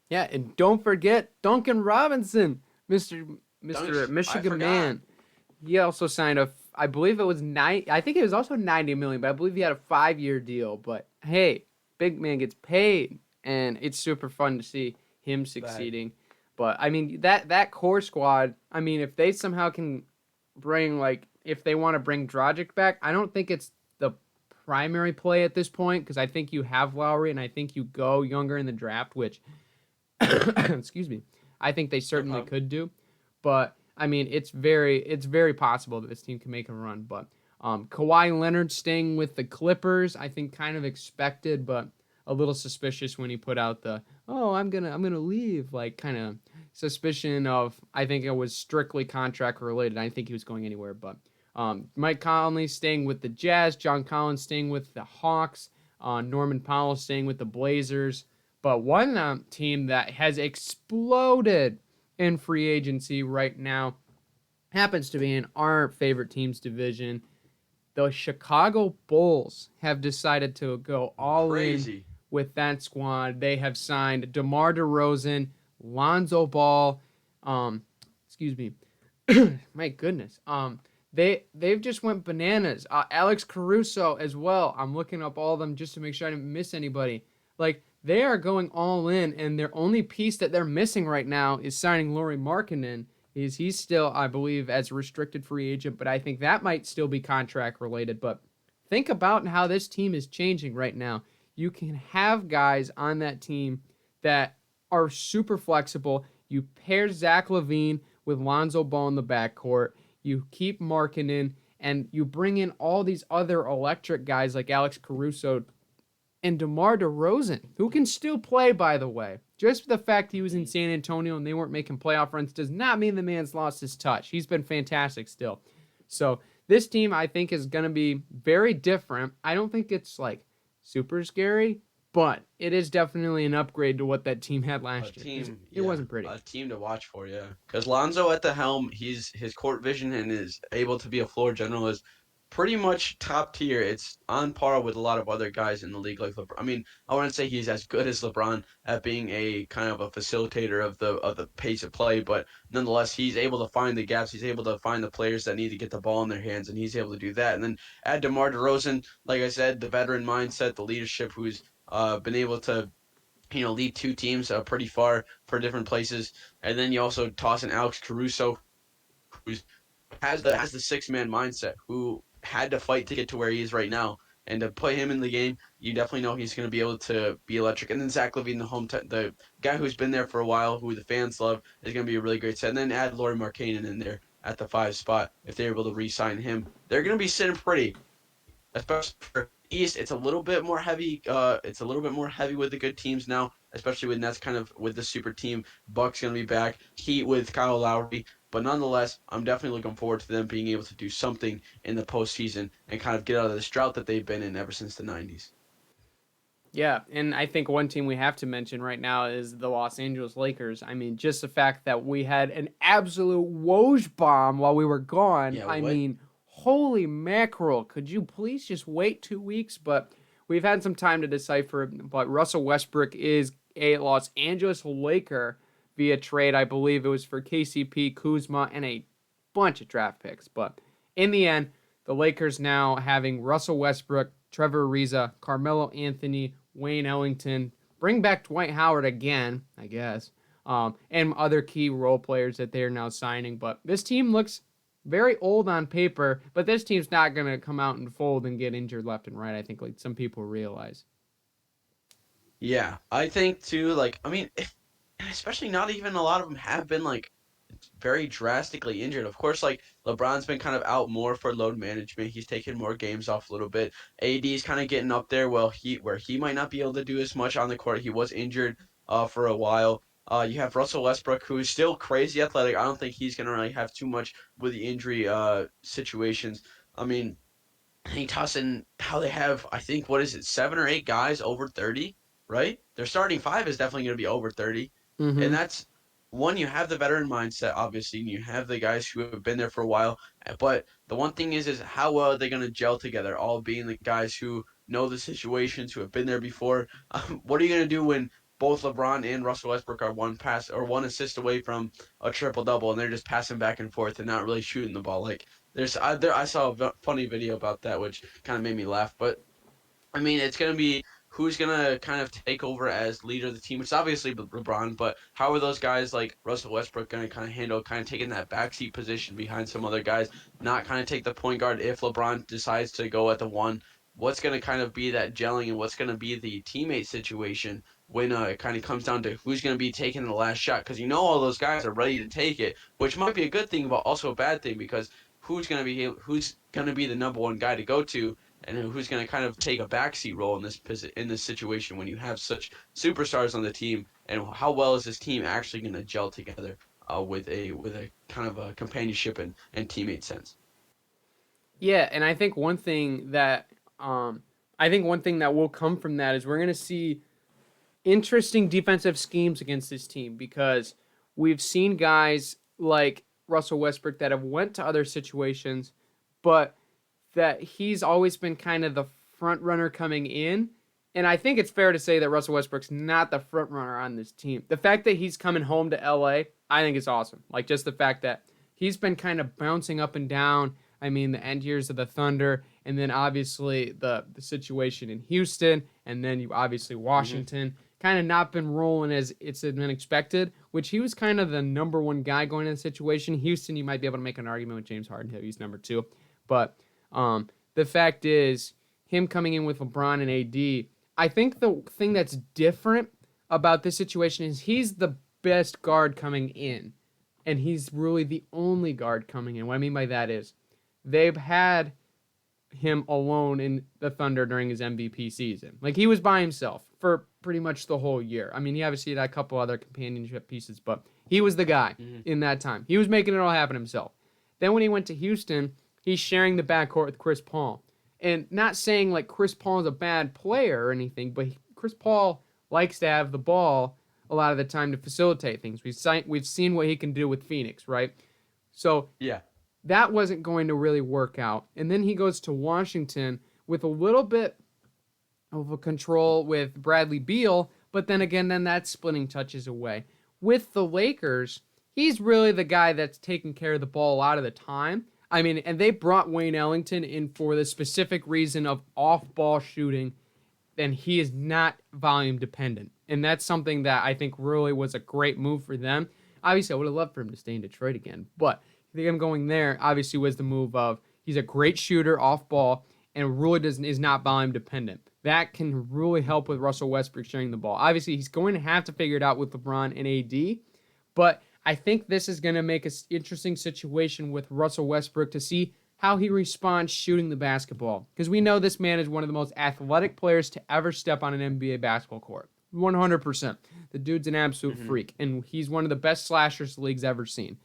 Yeah, and don't forget Duncan Robinson, Mr. Dunks, Michigan man. He also signed I believe it was I think it was also $90 million, but I believe he had a 5-year deal. But hey, big man gets paid, and it's super fun to see him succeeding. But I mean that core squad. I mean, if they somehow can bring if they want to bring Dragic back, I don't think it's the primary play at this point because I think you have Lowry and I think you go younger in the draft, which excuse me, I think they certainly could do. But I mean, it's very possible that this team can make a run. But Kawhi Leonard staying with the Clippers, I think kind of expected, but a little suspicious when he put out I'm gonna leave, kind of suspicion of. I think it was strictly contract related. I didn't think he was going anywhere. But Mike Conley staying with the Jazz, John Collins staying with the Hawks, Norman Powell staying with the Blazers. But one team that has exploded in free agency right now happens to be in our favorite team's division. The Chicago Bulls have decided to go all in with that squad. They have signed DeMar DeRozan, Lonzo Ball, excuse me, my goodness. They've just went bananas. Alex Caruso as well. I'm looking up all of them just to make sure I didn't miss anybody. They are going all in, and their only piece that they're missing right now is signing Lauri Markkanen. He's still, I believe, as a restricted free agent, but I think that might still be contract related. But think about how this team is changing right now. You can have guys on that team that are super flexible. You pair Zach LaVine with Lonzo Ball in the backcourt. You keep Markkanen, and you bring in all these other electric guys like Alex Caruso and DeMar DeRozan, who can still play, by the way. Just the fact he was in San Antonio and they weren't making playoff runs does not mean the man's lost his touch. He's been fantastic still. So this team, I think, is going to be very different. I don't think it's, super scary, but it is definitely an upgrade to what that team had last year. It wasn't pretty. A team to watch for, yeah. Because Lonzo at the helm, his court vision and is able to be a floor general is pretty much top tier. It's on par with a lot of other guys in the league like LeBron. I mean, I wouldn't say he's as good as LeBron at being a kind of a facilitator of the pace of play, but nonetheless, he's able to find the gaps. He's able to find the players that need to get the ball in their hands, and he's able to do that. And then add DeMar DeRozan, like I said, the veteran mindset, the leadership, who's been able to lead two teams pretty far for different places. And then you also toss in Alex Caruso, who's has the 6-man mindset, who had to fight to get to where he is right now. And to put him in the game, you definitely know he's going to be able to be electric. And then Zach LaVine, the guy who's been there for a while, who the fans love, is going to be a really great set. And then add Lauri Markkanen in there at the 5 spot. If they're able to re-sign him, they're going to be sitting pretty. Especially for East, it's a little bit more heavy. It's a little bit more heavy with the good teams now, especially with Nets kind of with the super team. Bucks going to be back. Heat with Kyle Lowry. But nonetheless, I'm definitely looking forward to them being able to do something in the postseason and kind of get out of this drought that they've been in ever since the 90s. Yeah, and I think one team we have to mention right now is the Los Angeles Lakers. I mean, just the fact that we had an absolute Woj bomb while we were gone. Yeah, I mean, holy mackerel. Could you please just wait 2 weeks? But we've had some time to decipher. But Russell Westbrook is a Los Angeles Laker via trade. I believe it was for KCP, Kuzma, and a bunch of draft picks. But in the end, the Lakers now having Russell Westbrook, Trevor Ariza, Carmelo Anthony, Wayne Ellington, bring back Dwight Howard again, I guess, and other key role players that they're now signing. But this team looks very old on paper, but this team's not going to come out and fold and get injured left and right, I think, like some people realize. Yeah, I think too. Like, I mean, especially not even a lot of them have been like very drastically injured. Of course, like LeBron's been kind of out more for load management. He's taken more games off a little bit. AD's kind of getting up there. Well, where he might not be able to do as much on the court. He was injured for a while. You have Russell Westbrook, who's still crazy athletic. I don't think he's gonna really have too much with the injury situations. I mean, he toss in how they have, I think, what is it, 7 or 8 guys over 30, right? Their starting five is definitely going to be over 30. And Mm-hmm. that's one, you have the veteran mindset, obviously, and you have the guys who have been there for a while. But the one thing is how well are they going to gel together, all being the guys who know the situations, who have been there before. What are you going to do when both LeBron and Russell Westbrook are one pass or one assist away from a triple double, and they're just passing back and forth and not really shooting the ball? Like, I saw a funny video about that, which kind of made me laugh. But I mean, it's going to be who's going to kind of take over as leader of the team. It's obviously LeBron, but how are those guys like Russell Westbrook going to kind of handle kind of taking that backseat position behind some other guys, not kind of take the point guard if LeBron decides to go at the one? What's going to kind of be that gelling, and what's going to be the teammate situation when it kind of comes down to who's going to be taking the last shot? Because all those guys are ready to take it, which might be a good thing, but also a bad thing because who's going to be the number one guy to go to, and who's going to kind of take a backseat role in this situation when you have such superstars on the team, and how well is this team actually going to gel together with a kind of a companionship and teammate sense. Yeah, and I think one thing that will come from that is we're going to see interesting defensive schemes against this team because we've seen guys like Russell Westbrook that have went to other situations, but that he's always been kind of the front runner coming in. And I think it's fair to say that Russell Westbrook's not the front runner on this team. The fact that he's coming home to LA, I think is awesome. Like just the fact that he's been kind of bouncing up and down. I mean, the end years of the Thunder, and then obviously the situation in Houston, and then you obviously Washington. Kind of not been rolling as it's been expected, which he was kind of the number one guy going into the situation. Houston, you might be able to make an argument with James Harden, he's number two. But the fact is, him coming in with LeBron and AD, I think the thing that's different about this situation is he's the best guard coming in, and he's really the only guard coming in. What I mean by that is they've had him alone in the Thunder during his MVP season. Like, he was by himself for pretty much the whole year. I mean, he obviously had a couple other companionship pieces, but he was the guy in that time. He was making it all happen himself. Then when he went to Houston, he's sharing the backcourt with Chris Paul. And not saying, like, Chris Paul is a bad player or anything, but Chris Paul likes to have the ball a lot of the time to facilitate things. We've seen what he can do with Phoenix, right? So Yeah. that wasn't going to really work out. And then he goes to Washington with a little bit of a control with Bradley Beal, but then again, that's splitting touches away. With the Lakers, he's really the guy that's taking care of the ball a lot of the time. I mean, and they brought Wayne Ellington in for the specific reason of off-ball shooting, and he is not volume dependent. And that's something that I think really was a great move for them. Obviously, I would have loved for him to stay in Detroit again, but I think him going there obviously was the move of he's a great shooter off ball and really is not volume dependent. That can really help with Russell Westbrook sharing the ball. Obviously, he's going to have to figure it out with LeBron and AD, but I think this is going to make an interesting situation with Russell Westbrook to see how he responds shooting the basketball. Because we know this man is one of the most athletic players to ever step on an NBA basketball court. 100%. The dude's an absolute freak, and he's one of the best slashers the league's ever seen.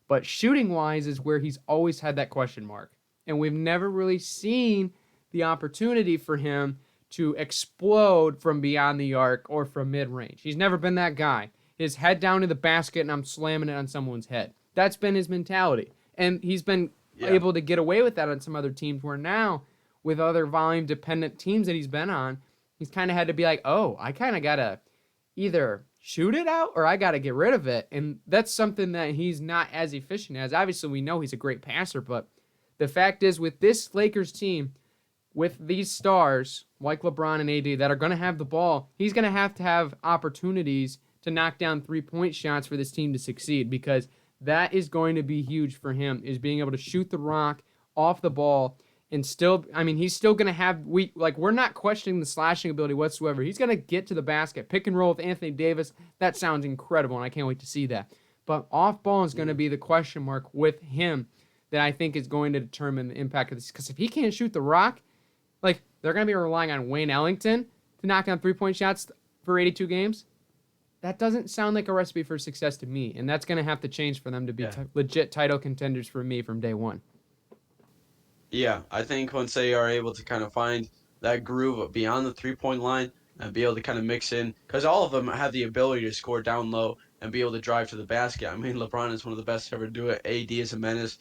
But shooting-wise is where he's always had that question mark. And we've never really seen the opportunity for him to explode from beyond the arc or from mid-range. He's never been that guy. His head down to the basket and I'm slamming it on someone's head. That's been his mentality. And he's been able to get away with that on some other teams where now, with other volume-dependent teams that he's been on, he's kind of had to be like, oh, I kind of got to either shoot it out or I got to get rid of it. And that's something that he's not as efficient as. Obviously, we know he's a great passer, but the fact is with this Lakers team, with these stars like LeBron and AD that are going to have the ball, he's going to have opportunities to knock down 3-point shots for this team to succeed, because that is going to be huge for him, is being able to shoot the rock off the ball. And still, I mean, he's still going to have, we're not questioning the slashing ability whatsoever. He's going to get to the basket, pick and roll with Anthony Davis. That sounds incredible, and I can't wait to see that. But off ball is going to be the question mark with him that I think is going to determine the impact of this. Because if he can't shoot the rock, like, they're going to be relying on Wayne Ellington to knock down 3-point shots for 82 games. That doesn't sound like a recipe for success to me, and that's going to have to change for them to be legit title contenders for me from day one. Yeah, I think once they are able to kind of find that groove beyond the 3-point line and be able to kind of mix in, because all of them have the ability to score down low and be able to drive to the basket. I mean, LeBron is one of the best to ever do it. AD is a menace.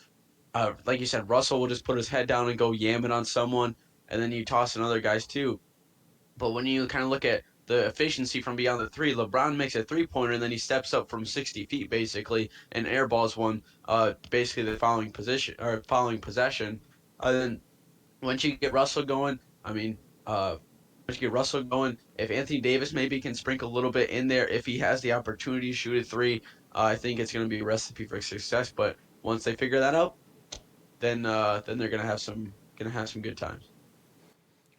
Like you said, Russell will just put his head down and go yamming on someone, and then you toss in other guys too. But when you kind of look at the efficiency from beyond the three, LeBron makes a 3-pointer and then he steps up from 60 feet basically and airballs one basically the following position or following possession. Then once you get Russell going, I mean, once you get Russell going, if Anthony Davis maybe can sprinkle a little bit in there, if he has the opportunity to shoot a three, I think it's going to be a recipe for success. But once they figure that out, then they're gonna have some good times.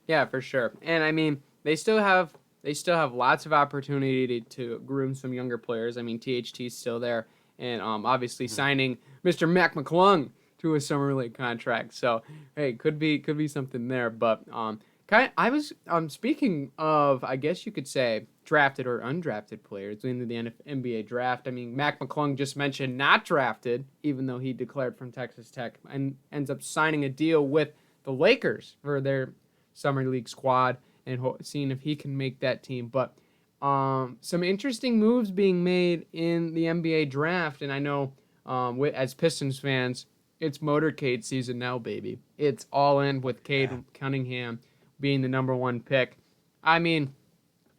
Yeah, for sure. And I mean, they still have lots of opportunity to groom some younger players. I mean, THT's still there, and obviously signing Mr. Mac McClung to a summer league contract. So hey, could be something there. But I was speaking of, I guess you could say, drafted or undrafted players in the NBA draft. I mean, Mac McClung just mentioned not drafted, even though he declared from Texas Tech and ends up signing a deal with the Lakers for their summer league squad and seeing if he can make that team. But some interesting moves being made in the NBA draft, and I know as Pistons fans, it's motorcade season now, baby. It's all in with Cade Cunningham being the number one pick. I mean,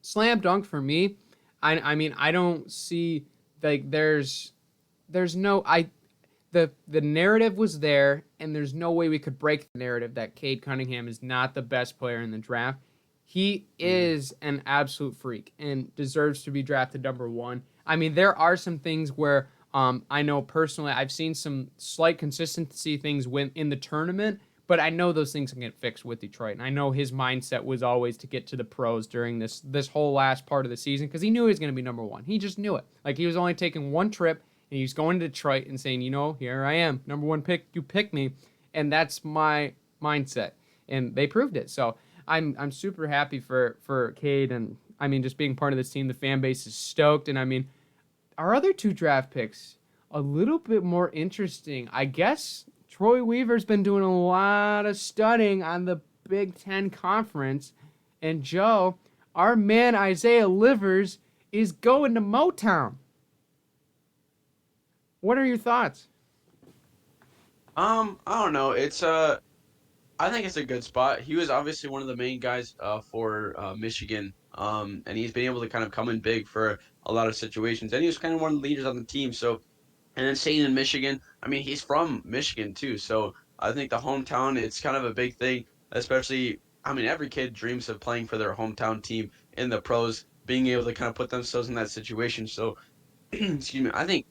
slam dunk for me. I mean, I don't see, like, there's no the narrative was there, and there's no way we could break the narrative that Cade Cunningham is not the best player in the draft. He is an absolute freak and deserves to be drafted number one. I mean, there are some things where I know personally I've seen some slight consistency things in the tournament, but I know those things can get fixed with Detroit. And I know his mindset was always to get to the pros during this whole last part of the season, because he knew he was going to be number one. He just knew it. Like, he was only taking one trip, and he's going to Detroit and saying, here I am, number one pick, you pick me. And that's my mindset. And they proved it. So I'm super happy for Cade, and I mean, just being part of this team. The fan base is stoked. And I mean, our other two draft picks, a little bit more interesting. I guess Troy Weaver's been doing a lot of studying on the Big Ten Conference. And Joe, our man Isaiah Livers is going to Motown. What are your thoughts? I don't know. I think it's a good spot. He was obviously one of the main guys for Michigan, and he's been able to kind of come in big for a lot of situations, and he was kind of one of the leaders on the team. So, and then staying in Michigan, I mean, he's from Michigan too, so I think the hometown, it's kind of a big thing, especially, I mean, every kid dreams of playing for their hometown team in the pros, being able to kind of put themselves in that situation. So, excuse me, I think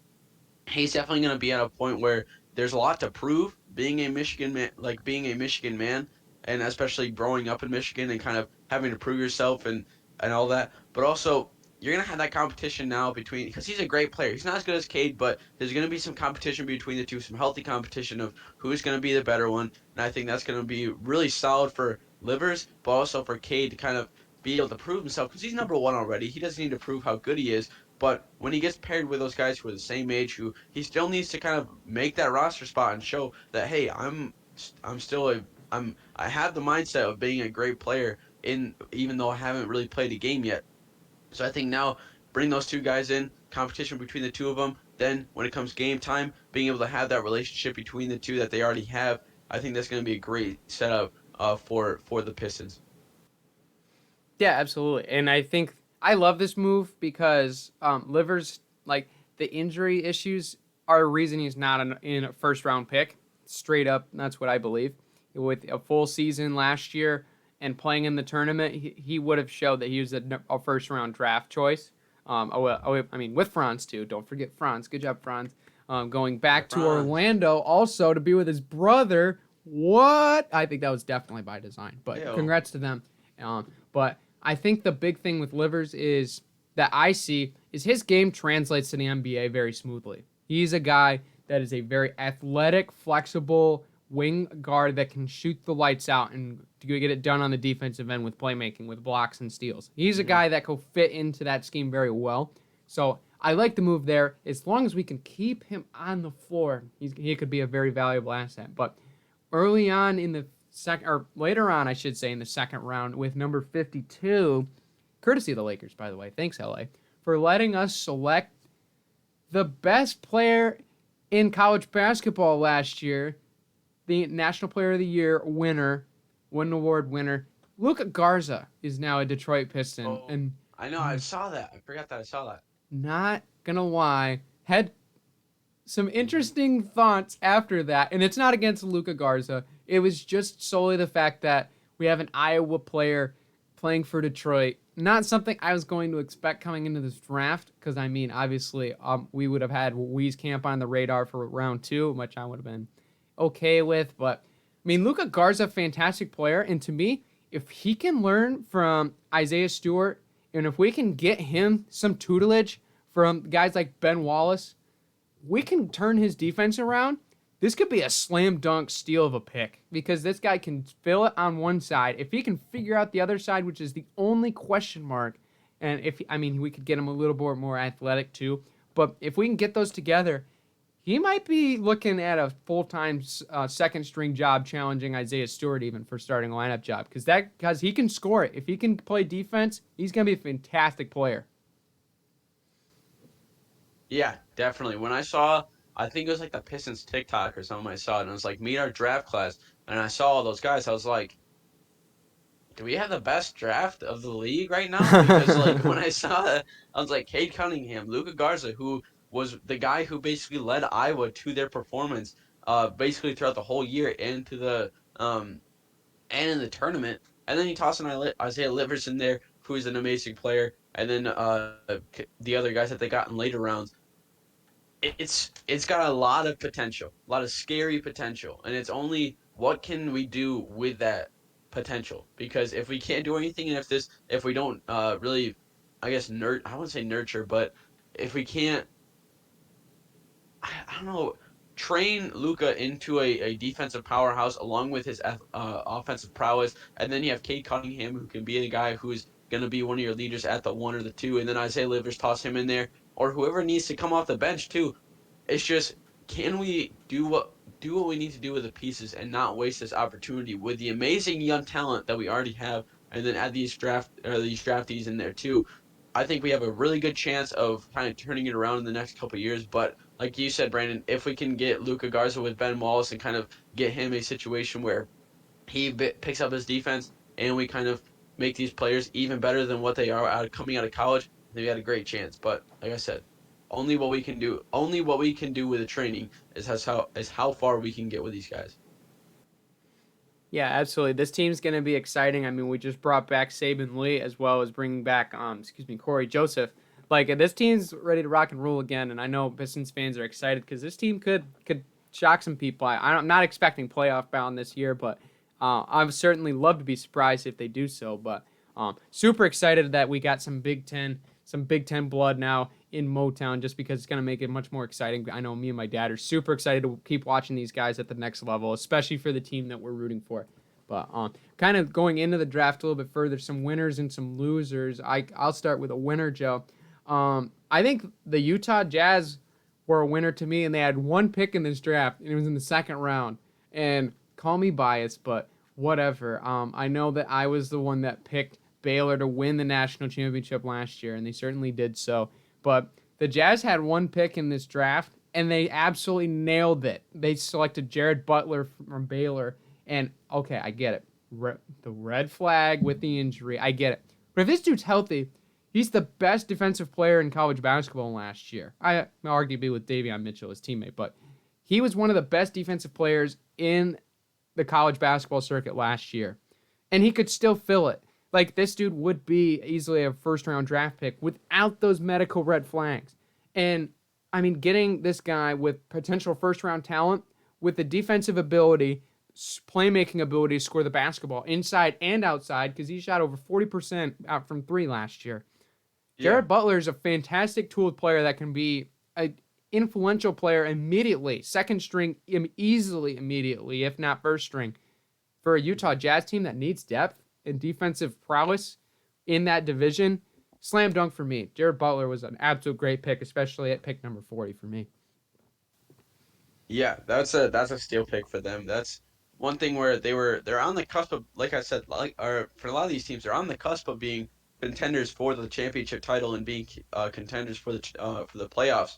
he's definitely going to be at a point where there's a lot to prove being a Michigan man, like being a Michigan man, and especially growing up in Michigan and kind of having to prove yourself and all that. But also, you're going to have that competition now between, because he's a great player. He's not as good as Cade, but there's going to be some competition between the two, some healthy competition of who's going to be the better one. And I think that's going to be really solid for Livers, but also for Cade to kind of be able to prove himself, because he's number one already. He doesn't need to prove how good he is. But when he gets paired with those guys who are the same age, who he still needs to kind of make that roster spot and show that, hey, I'm still I have the mindset of being a great player, in even though I haven't really played a game yet. So I think now bring those two guys in, competition between the two of them. Then when it comes game time, being able to have that relationship between the two that they already have, I think that's going to be a great setup for the Pistons. Yeah, absolutely. And I think I love this move because Livers, like, the injury issues are a reason he's not in a first round pick. Straight up, that's what I believe. with a full season last year and playing in the tournament, he would have showed that he was a first-round draft choice. I mean, with Franz, too. Don't forget Franz. Good job, Franz. Going back to Orlando also to be with his brother. What? I think that was definitely by design. But congrats to them. But I think the big thing with Livers is that I see is his game translates to the NBA very smoothly. He's a guy that is a very athletic, flexible wing guard that can shoot the lights out and get it done on the defensive end with playmaking, with blocks and steals. He's a guy that could fit into that scheme very well. So I like the move there. As long as we can keep him on the floor, he could be a very valuable asset. But early on in the second, or later on, I should say, in the second round with number 52, courtesy of the Lakers, by the way. Thanks, LA, for letting us select the best player in college basketball last year, the National Player of the Year winner, Wooden Award winner. Luka Garza is now a Detroit Piston. And I know, I saw that. I forgot that I saw that. Not gonna lie, had some interesting thoughts after that, and it's not against Luka Garza. It was just solely the fact that we have an Iowa player playing for Detroit. Not something I was going to expect coming into this draft, because, I mean, obviously, we would have had Wieskamp on the radar for round 2, which I would have been okay with. But, I mean, Luka Garza, fantastic player, and to me, if he can learn from Isaiah Stewart, and if we can get him some tutelage from guys like Ben Wallace, we can turn his defense around. This could be a slam dunk steal of a pick, because this guy can fill it on one side. If he can figure out the other side, which is the only question mark, and we could get him a little bit more athletic too, but if we can get those together, he might be looking at a full-time second string job, challenging Isaiah Stewart even for starting a lineup job, because he can score it. If he can play defense, he's going to be a fantastic player. Yeah, definitely. When I saw, I think it was like the Pistons TikTok or something, I saw it, and it was like, meet our draft class, and I saw all those guys. I was like, do we have the best draft of the league right now? Because like when I saw it, I was like, Cade Cunningham, Luka Garza, who was the guy who basically led Iowa to their performance, basically throughout the whole year and to the and in the tournament. And then you toss in Isaiah Livers in there, who is an amazing player, and then the other guys that they got in later rounds. It's got a lot of potential, a lot of scary potential, and it's only what can we do with that potential? Because if we can't do anything, and if we don't really, I guess I wouldn't say nurture, but if we can't, I don't know, train Luka into a defensive powerhouse along with his offensive prowess, and then you have Cade Cunningham, who can be a guy who's going to be one of your leaders at the 1 or the 2, and then Isaiah Livers, toss him in there, or whoever needs to come off the bench too. It's just, can we do what we need to do with the pieces and not waste this opportunity with the amazing young talent that we already have, and then add these draftees in there too. I think we have a really good chance of kind of turning it around in the next couple of years. But like you said, Brandon, if we can get Luka Garza with Ben Wallace and kind of get him a situation where he picks up his defense and we kind of make these players even better than what they are coming out of college, then we had a great chance. But like I said, only what we can do with the training is how far we can get with these guys. Yeah, absolutely. This team's going to be exciting. I mean, we just brought back Saban Lee, as well as bringing back, Corey Joseph. Like, this team's ready to rock and roll again, and I know Pistons fans are excited because this team could shock some people. I'm not expecting playoff bound this year, but I would certainly love to be surprised if they do so. But super excited that we got some Big Ten blood now in Motown, just because it's going to make it much more exciting. I know me and my dad are super excited to keep watching these guys at the next level, especially for the team that we're rooting for. But kind of going into the draft a little bit further, some winners and some losers. I'll start with a winner, Joe. I think the Utah Jazz were a winner to me, and they had one pick in this draft, and it was in the second round. And call me biased, but whatever. I know that I was the one that picked Baylor to win the national championship last year, and they certainly did so. But the Jazz had one pick in this draft, and they absolutely nailed it. They selected Jared Butler from Baylor, and okay, I get it. The red flag with the injury, I get it. But if this dude's healthy, he's the best defensive player in college basketball last year. I arguably with Davion Mitchell, his teammate, but he was one of the best defensive players in the college basketball circuit last year, and he could still fill it. Like, this dude would be easily a first-round draft pick without those medical red flags. And, I mean, getting this guy with potential first-round talent, with the defensive ability, playmaking ability to score the basketball inside and outside, because he shot over 40% out from three last year. Yeah. Jared Butler is a fantastic tooled player that can be an influential player immediately, second string easily immediately, if not first string, for a Utah Jazz team that needs depth and defensive prowess in that division. Slam dunk for me. Jared Butler was an absolute great pick, especially at pick number 40 for me. Yeah, that's a steal pick for them. That's one thing where they're on the cusp of, like I said, like, or for a lot of these teams, they're on the cusp of being contenders for the championship title and being contenders for the playoffs.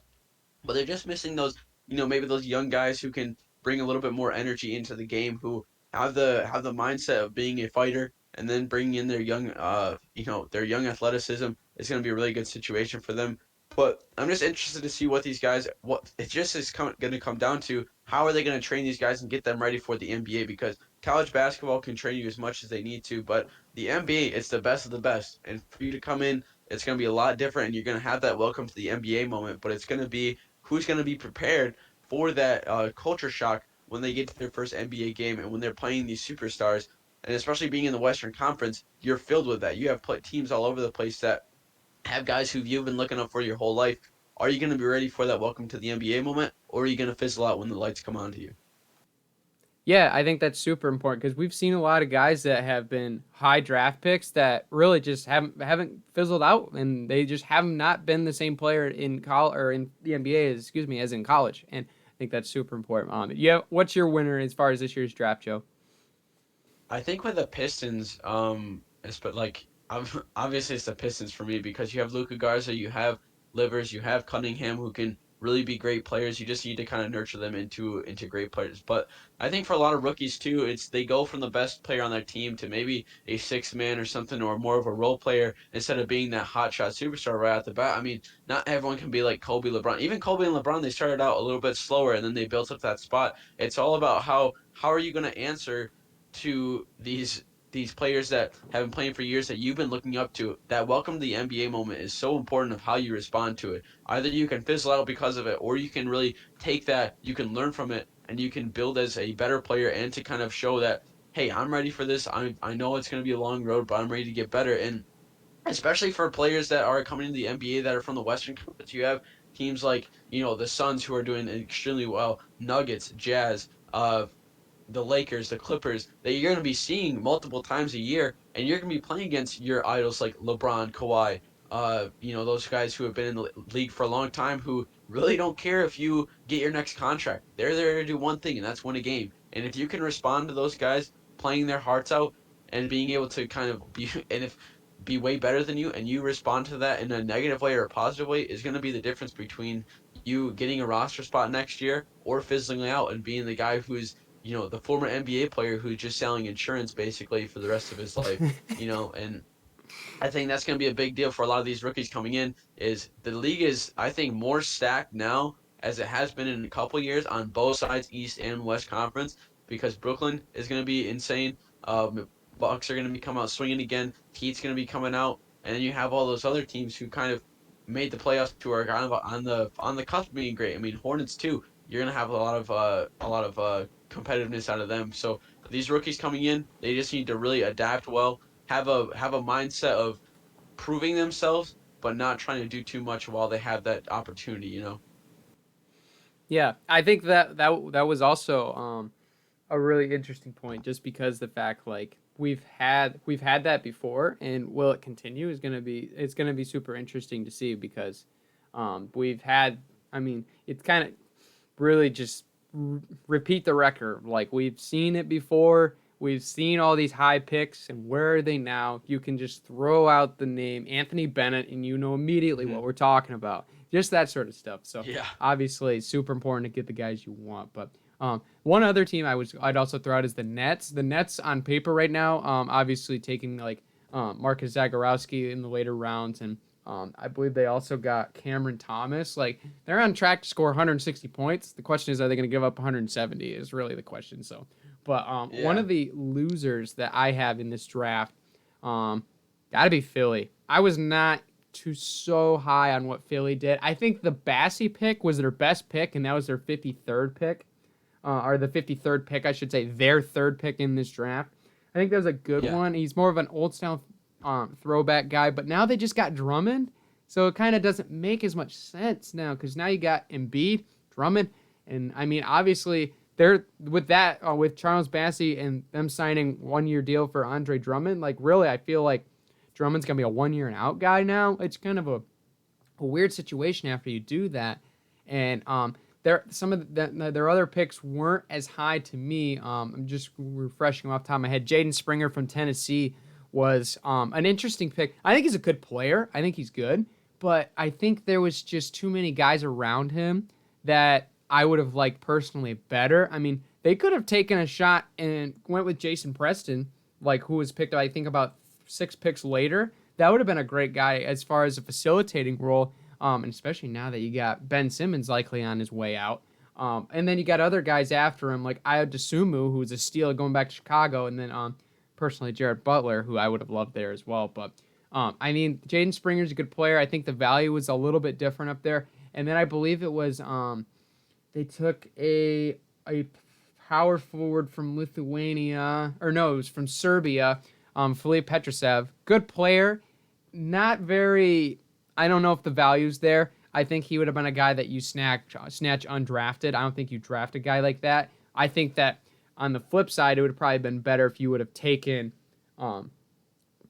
But they're just missing those, maybe those young guys who can bring a little bit more energy into the game, who have the mindset of being a fighter, and then bringing in their young athleticism is going to be a really good situation for them. But I'm just interested to see what these guys, what it just is going to come down to. How are they going to train these guys and get them ready for the NBA? Because college basketball can train you as much as they need to, but the NBA, it's the best of the best. And for you to come in, it's going to be a lot different, and you're going to have that welcome to the NBA moment. But it's going to be who's going to be prepared for that culture shock when they get to their first NBA game and when they're playing these superstars. And especially being in the Western Conference, you're filled with that. You have teams all over the place that have guys who you've been looking up for your whole life. Are you going to be ready for that welcome to the NBA moment, or are you going to fizzle out when the lights come on to you? Yeah, I think that's super important because we've seen a lot of guys that have been high draft picks that really just haven't fizzled out, and they just have not been the same player in college or in the NBA, as in college. And I think that's super important. Yeah, what's your winner as far as this year's draft, Joe? I think with the Pistons, it's but like obviously it's the Pistons for me because you have Luka Garza, you have Livers, you have Cunningham who can really be great players. You just need to kind of nurture them into great players. But I think for a lot of rookies too, it's they go from the best player on their team to maybe a sixth man or something or more of a role player instead of being that hotshot superstar right at the bat. I mean, not everyone can be like Kobe, LeBron. Even Kobe and LeBron, they started out a little bit slower and then they built up that spot. It's all about how are you going to answer to these players that have been playing for years that you've been looking up to. That welcome to the NBA moment is so important of how you respond to it. Either you can fizzle out because of it, or you can really take that, you can learn from it, and you can build as a better player and to kind of show that, hey, I'm ready for this. I know it's going to be a long road, but I'm ready to get better. And especially for players that are coming to the NBA that are from the Western Conference, you have teams like the Suns who are doing extremely well, Nuggets, Jazz, the Lakers, the Clippers, that you're going to be seeing multiple times a year, and you're going to be playing against your idols like LeBron, Kawhi, those guys who have been in the league for a long time who really don't care if you get your next contract. They're there to do one thing, and that's win a game. And if you can respond to those guys playing their hearts out and being able to kind of be, and if be way better than you, and you respond to that in a negative way or a positive way, is going to be the difference between you getting a roster spot next year or fizzling out and being the guy who's the former NBA player who's just selling insurance basically for the rest of his life, and I think that's going to be a big deal for a lot of these rookies coming in. Is the league is I think more stacked now as it has been in a couple years on both sides, East and West Conference, because Brooklyn is going to be insane. Bucks are going to be coming out swinging again. Heat's going to be coming out, and then you have all those other teams who kind of made the playoffs who are kind of on the cusp of being great. I mean, Hornets too. You're going to have a lot of competitiveness out of them. So these rookies coming in, they just need to really adapt well, have a mindset of proving themselves, but not trying to do too much while they have that opportunity. Yeah, I think that was also a really interesting point, just because the fact, like, we've had that before, and will it continue is gonna be super interesting to see, because we've had, I mean, it's kind of really just repeat the record. Like, we've seen it before. We've seen all these high picks, and where are they now? You can just throw out the name Anthony Bennett, and you know immediately Mm-hmm. what we're talking about. Just that sort of stuff. So Yeah. obviously, it's super important to get the guys you want. But one other team I'd also throw out is the Nets. The Nets on paper right now, obviously taking like Marcus Zagorowski in the later rounds, and I believe they also got Cameron Thomas. Like, they're on track to score 160 points. The question is, are they going to give up 170? Is really the question. So But one Yeah. of the losers that I have in this draft, gotta be Philly. I was not too so high on what Philly did. I think the Bassey pick was their best pick, and that was their 53rd pick, or the 53rd pick, I should say, their third pick in this draft. I think that was a good Yeah. one. He's more of an old style throwback guy, but now they just got Drummond, so it kind of doesn't make as much sense now because now you got Embiid, Drummond, and I mean obviously they're with that with Charles Bassey and them signing 1 year deal for Andre Drummond. Like really, I feel like Drummond's gonna be a 1 year and out guy now. It's kind of a weird situation after you do that, and some of their other picks weren't as high to me. I'm just refreshing off the top of my head. Jaden Springer from Tennessee was an interesting pick. I think he's a good player. I think he's good, but I think there was just too many guys around him that I would have liked personally better. I mean, they could have taken a shot and went with Jason Preston, like who was picked, I think, about 6 picks later. That would have been a great guy as far as a facilitating role, and especially now that you got Ben Simmons likely on his way out. And then you got other guys after him, like Ayo Dosunmu, who's a steal going back to Chicago, and then personally Jared Butler, who I would have loved there as well. But I mean, Jaden Springer's a good player. I think the value was a little bit different up there. And then I believe it was they took a power forward from Lithuania, or no, it was from Serbia, Filip Petrusev. Good player, not very. I don't know if the value's there. I think he would have been a guy that you snatch undrafted. I don't think you draft a guy like that. I think that on the flip side, it would have probably been better if you would have taken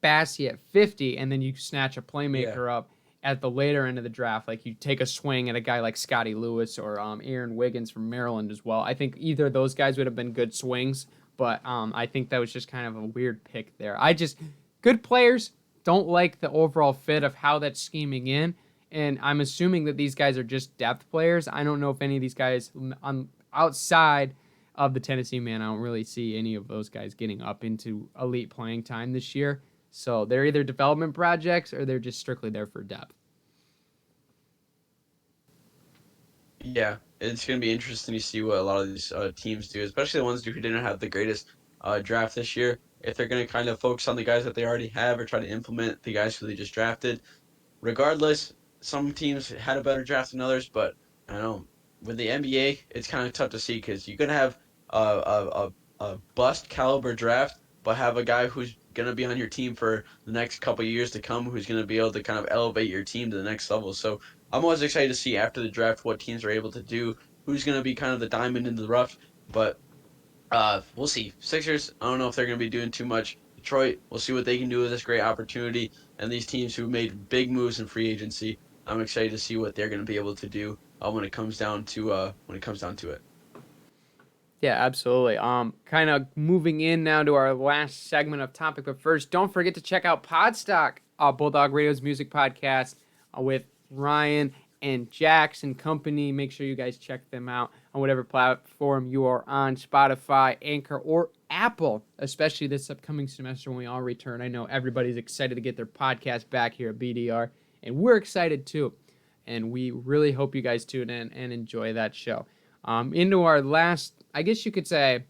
Bassey at 50 and then you snatch a playmaker up at the later end of the draft. Like you take a swing at a guy like Scotty Lewis or Aaron Wiggins from Maryland as well. I think either of those guys would have been good swings, but I think that was just kind of a weird pick there. Good players, don't like the overall fit of how that's scheming in. And I'm assuming that these guys are just depth players. I don't know if any of these guys outside of the Tennessee man, I don't really see any of those guys getting up into elite playing time this year. So they're either development projects or they're just strictly there for depth. Yeah, it's going to be interesting to see what a lot of these teams do, especially the ones who didn't have the greatest draft this year. If they're going to kind of focus on the guys that they already have or try to implement the guys who they just drafted. Regardless, some teams had a better draft than others, but I don't know. With the NBA, it's kind of tough to see because you can have a bust caliber draft, but have a guy who's going to be on your team for the next couple of years to come, who's going to be able to kind of elevate your team to the next level. So I'm always excited to see after the draft what teams are able to do, who's going to be kind of the diamond in the rough. But we'll see. Sixers, I don't know if they're going to be doing too much. Detroit, we'll see what they can do with this great opportunity. And these teams who made big moves in free agency, I'm excited to see what they're going to be able to do when it comes down to it. Yeah, absolutely. Kind of moving in now to our last segment of topic, but first, don't forget to check out PodStock, Bulldog Radio's music podcast with Ryan and Jackson Company. Make sure you guys check them out on whatever platform you are on, Spotify, Anchor, or Apple, especially this upcoming semester when we all return. I know everybody's excited to get their podcast back here at BDR, and we're excited too. And we really hope you guys tune in and enjoy that show. Into our last, I guess you could say,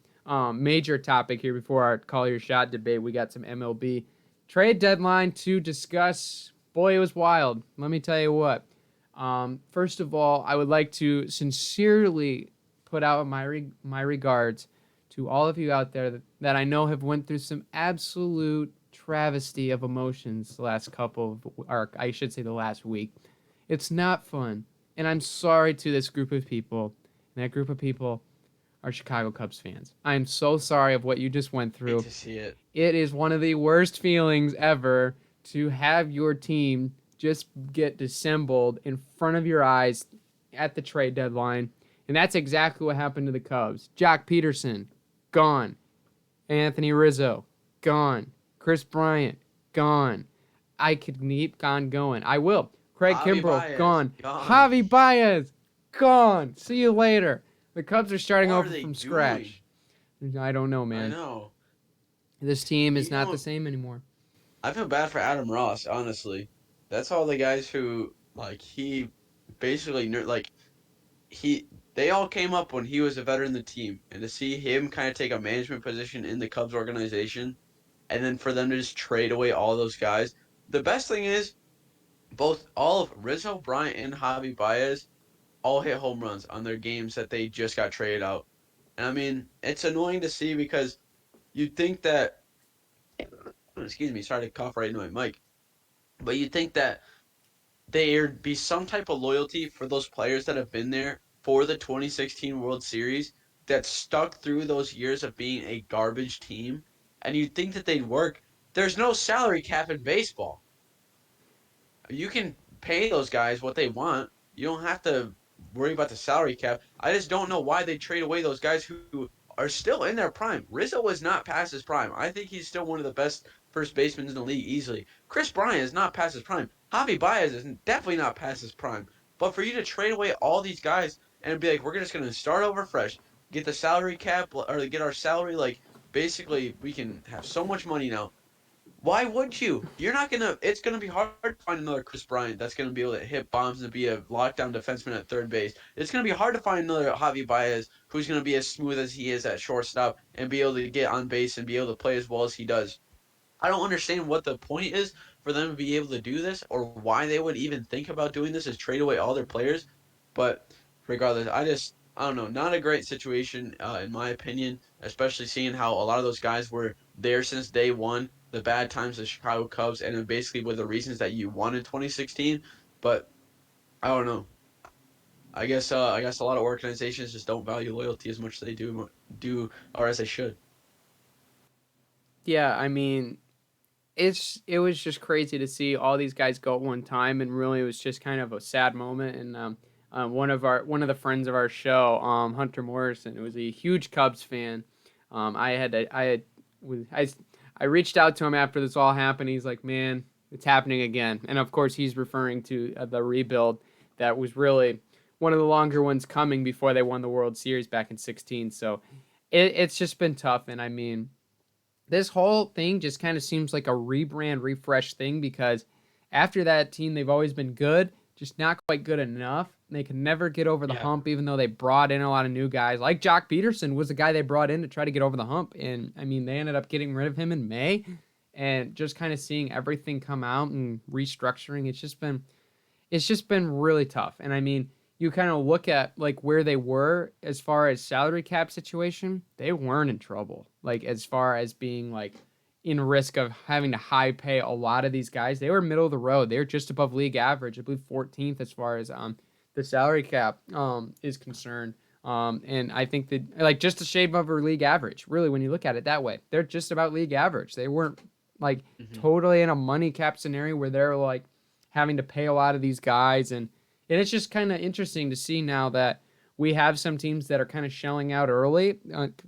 major topic here before our call your shot debate. We got some MLB trade deadline to discuss. Boy, it was wild. Let me tell you what. First of all, I would like to sincerely put out my regards to all of you out there that I know have went through some absolute travesty of emotions the last or I should say the last week. It's not fun, and I'm sorry to this group of people. And that group of people are Chicago Cubs fans. I'm so sorry of what you just went through. Hate to see it. It is one of the worst feelings ever to have your team just get dissembled in front of your eyes at the trade deadline. And that's exactly what happened to the Cubs. Jock Peterson, gone. Anthony Rizzo, gone. Chris Bryant, gone. I could keep on going. I will. Craig Javi Kimbrell, Baez, gone. gone. Javi Baez, gone. See you later. The Cubs are starting What over are they from doing? scratch. I don't know, man. I know. This team is You not know, the same anymore. I feel bad for Adam Ross, honestly. That's all the guys who he basically he they all came up when he was a veteran of the team, and to see him kind of take a management position in the Cubs organization, and then for them to just trade away all those guys. The best thing is both all of Rizzo, Bryant, and Javi Baez all hit home runs on their games that they just got traded out. And I mean, it's annoying to see because you'd think that, excuse me, sorry to cough right into my mic, but you'd think that there'd be some type of loyalty for those players that have been there for the 2016 World Series that stuck through those years of being a garbage team, and you'd think that they'd work. There's no salary cap in baseball. You can pay those guys what they want. You don't have to worry about the salary cap. I just don't know why they trade away those guys who are still in their prime. Rizzo is not past his prime. I think he's still one of the best first basemen in the league easily. Chris Bryant is not past his prime. Javi Baez is definitely not past his prime. But for you to trade away all these guys and be like, we're just going to start over fresh, get the salary cap or get our salary, like basically we can have so much money now. Why would you? You're not gonna. It's gonna be hard to find another Chris Bryant that's gonna be able to hit bombs and be a lockdown defenseman at third base. It's gonna be hard to find another Javi Baez who's gonna be as smooth as he is at shortstop and be able to get on base and be able to play as well as he does. I don't understand what the point is for them to be able to do this or why they would even think about doing this is trade away all their players. But regardless, I don't know, not a great situation in my opinion, especially seeing how a lot of those guys were there since day one, the bad times of the Chicago Cubs, and basically were the reasons that you won in 2016. But I don't know. I guess a lot of organizations just don't value loyalty as much as they do or as they should. Yeah, I mean, it was just crazy to see all these guys go at one time, and really it was just kind of a sad moment. And one of the friends of our show, Hunter Morrison, who was a huge Cubs fan. I had was I reached out to him after this all happened. He's like, man, it's happening again. And of course, he's referring to the rebuild that was really one of the longer ones coming before they won the World Series back in 16. So it's just been tough. And I mean, this whole thing just kind of seems like a rebrand, refresh thing because after that team, they've always been good, just not quite good enough. They can never get over the Yeah. hump, even though they brought in a lot of new guys. Like Jock Peterson was the guy they brought in to try to get over the hump. And I mean, they ended up getting rid of him in May. And just kind of seeing everything come out and restructuring, it's just been really tough. And I mean, you kind of look at like where they were as far as salary cap situation, they weren't in trouble. Like as far as being like in risk of having to high pay a lot of these guys, they were middle of the road. They were just above league average, I believe 14th as far as the salary cap is concerned. And I think that like just a shade above league average, really, when you look at it that way, they're just about league average. They weren't like Hmm. totally in a money cap scenario where they're like having to pay a lot of these guys. And it's just kind of interesting to see now that we have some teams that are kind of shelling out early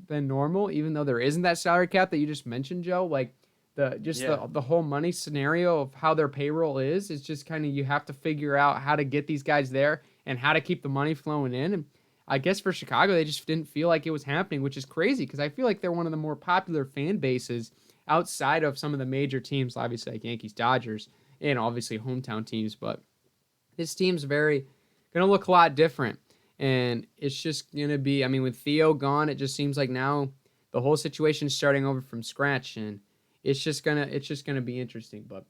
than normal, even though there isn't that salary cap that you just mentioned, Joe. Like Yeah. the whole money scenario of how their payroll is, it's just kind of you have to figure out how to get these guys there and how to keep the money flowing in. And I guess for Chicago, they just didn't feel like it was happening, which is crazy because I feel like they're one of the more popular fan bases outside of some of the major teams, obviously like Yankees, Dodgers, and obviously hometown teams. But this team's very going to look a lot different. And it's just going to be, I mean, with Theo gone, it just seems like now the whole situation is starting over from scratch. And it's just going to be interesting. But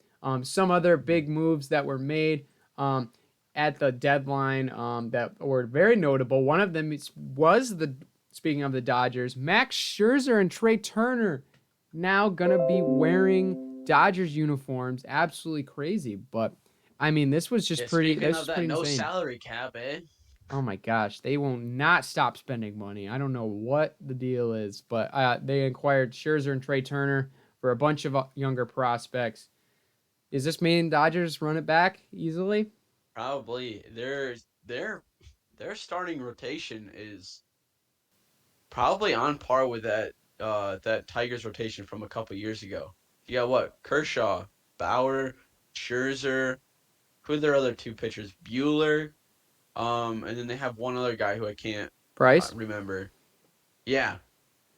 some other Hmm. big moves that were made at the deadline that were very notable. One of them was speaking of the Dodgers, Max Scherzer and Trey Turner now going to be wearing Dodgers uniforms. Absolutely crazy. But I mean, Yeah. Speaking this of was that, pretty no insane. salary cap, eh? Oh my gosh, they will not stop spending money. I don't know what the deal is, but they acquired Scherzer and Trey Turner for a bunch of younger prospects. Is this mean Dodgers run it back easily? Probably. Their starting rotation is probably on par with that Tigers rotation from a couple years ago. You got what? Kershaw, Bauer, Scherzer. Who are their other two pitchers? Bueller. And then they have one other guy who I can't Price? remember. Yeah,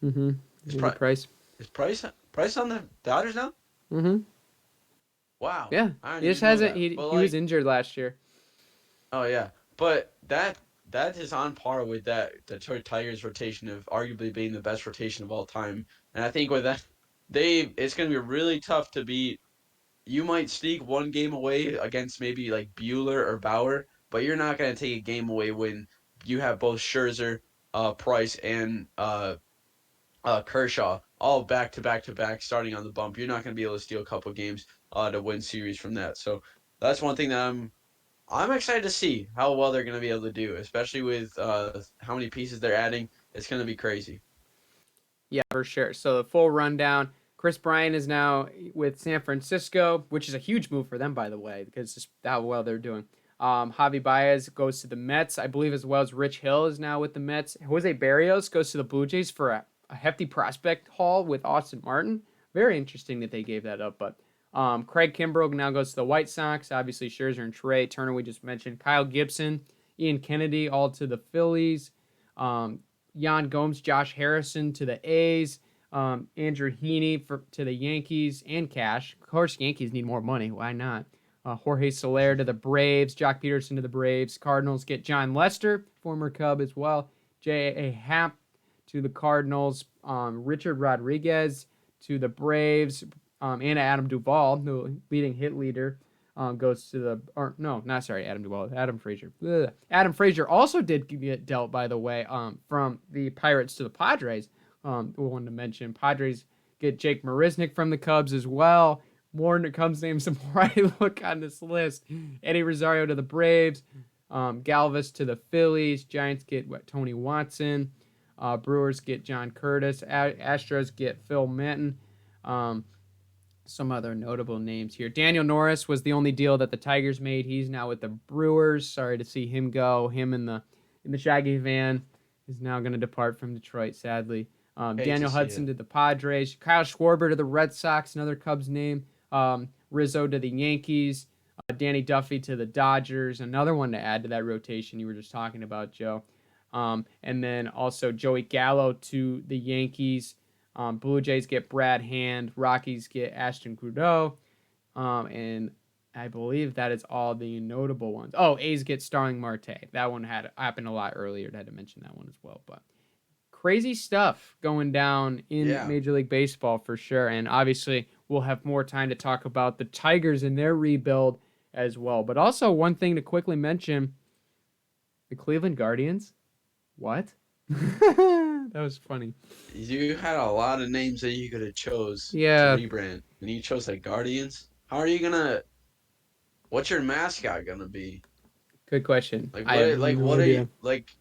Mm-hmm. is Andy Price Price. is Price on the Dodgers now? Mm-hmm. Wow, Yeah. I He didn't just even know hasn't that. But he was like, injured last year. oh yeah, but that is on par with that the Detroit Tigers rotation of arguably being the best rotation of all time. And I think with that, it's going to be really tough to beat. You might sneak one game away against maybe like Bueller or Bauer, but you're not going to take a game away when you have both Scherzer, Price, and Kershaw all back to back to back starting on the bump. You're not going to be able to steal a couple games to win series from that. So that's one thing that I'm excited to see how well they're going to be able to do, especially with how many pieces they're adding. It's going to be crazy. Yeah, for sure. So the full rundown. Chris Bryant is now with San Francisco, which is a huge move for them, by the way, because just how well they're doing. Javi Baez goes to the Mets, I believe, as well as Rich Hill is now with the Mets. Jose Barrios goes to the Blue Jays for a hefty prospect haul with Austin Martin. Very interesting that they gave that up. But Craig Kimbrell now goes to the White Sox. Obviously, Scherzer and Trey Turner, we just mentioned. Kyle Gibson, Ian Kennedy, all to the Phillies. Yan Gomes, Josh Harrison to the A's. Andrew Heaney to the Yankees and cash. Of course, Yankees need more money. Why not? Jorge Soler to the Braves. Jock Peterson to the Braves. Cardinals get John Lester, former Cub as well. J.A. Happ to the Cardinals. Richard Rodriguez to the Braves. And Adam Duvall, the leading hit leader, goes to the Adam Duvall, Adam Frazier. Ugh. Adam Frazier also did get dealt, by the way, from the Pirates to the Padres. One to mention, Padres get Jake Marisnick from the Cubs as well. More Cubs names some more. I look on this list. Eddie Rosario to the Braves. Galvis to the Phillies. Giants get Tony Watson. Brewers get John Curtis. Astros get Phil Manton. Some other notable names here. Daniel Norris was the only deal that the Tigers made. He's now with the Brewers. Sorry to see him go. Him in the Shaggy van is now going to depart from Detroit, sadly. Daniel Hudson to the Padres. Kyle Schwarber to the Red Sox, another Cubs name. Rizzo to the Yankees. Danny Duffy to the Dodgers, another one to add to that rotation you were just talking about, Joe. And then also Joey Gallo to the Yankees. Blue Jays get Brad Hand. Rockies get Ashton Trudeau. And I believe that is all the notable ones. Oh, A's get Starling Marte. That one had happened a lot earlier. I had to mention that one as well. But crazy stuff going down in Major League Baseball for sure. And obviously, we'll have more time to talk about the Tigers and their rebuild as well. But also, one thing to quickly mention, the Cleveland Guardians. What? That was funny. You had a lot of names that you could have chose to rebrand, and you chose the Guardians. How are you gonna? What's your mascot gonna be? Good question. Like what are you like?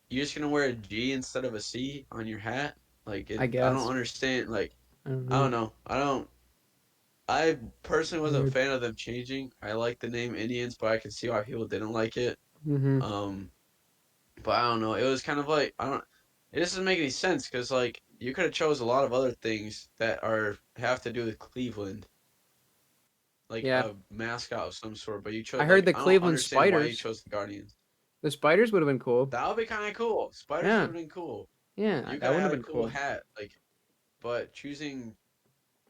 You're just gonna wear a G instead of a C on your hat? Like I guess. I don't understand. Like I don't know. I personally wasn't a fan of them changing. I like the name Indians, but I can see why people didn't like it. Mm-hmm. But I don't know. It was kind of like it doesn't make any sense because like you could have chose a lot of other things that have to do with Cleveland, like a mascot of some sort. But you chose. I heard the I don't Cleveland understand Spiders. why you chose the Guardians. The Spiders would have been cool. That would be kind of cool. Spiders would have been cool. Yeah, you that would have a been cool hat. Like, but choosing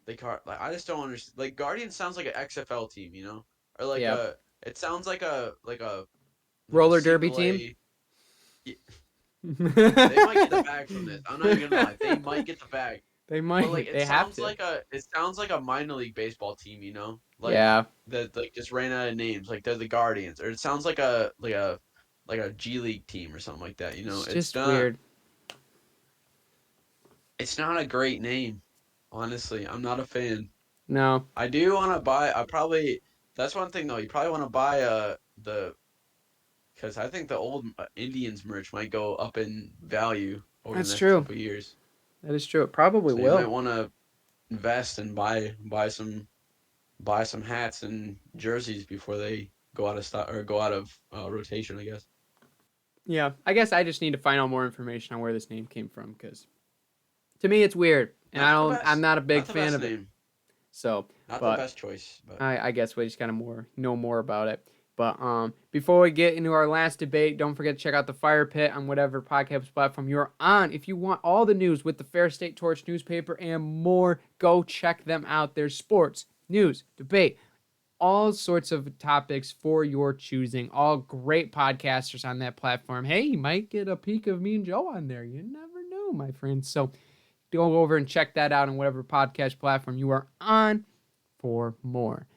like I just don't understand. Like Guardians sounds like an XFL team, you know, or like it sounds like a roller derby team. Yeah. They might get the bag from this. I'm not even gonna lie. They might get the bag. They might. But like, they have to. It sounds like a minor league baseball team, you know? Like, that like just ran out of names. Like they're the Guardians, or it sounds like a G League team or something like that. You know, it's just weird. It's not a great name, honestly. I'm not a fan. No. I do want to buy. That's one thing though. You probably want to buy because I think the old Indians merch might go up in value over the next couple of years. That is true. It probably will. You might want to invest and buy some hats and jerseys before they go out of stock or go out of rotation, I guess. Yeah, I guess I just need to find out more information on where this name came from because to me it's weird, and I'm not a big fan of it. So, not the best choice. But I guess we just gotta know more about it. But before we get into our last debate, don't forget to check out the Fire Pit on whatever podcast platform you're on. If you want all the news with the Fair State Torch newspaper and more, go check them out. There's sports, news, debate, all sorts of topics for your choosing. All great podcasters on that platform. Hey, you might get a peek of me and Joe on there. You never know, my friends. So go over and check that out on whatever podcast platform you are on for more.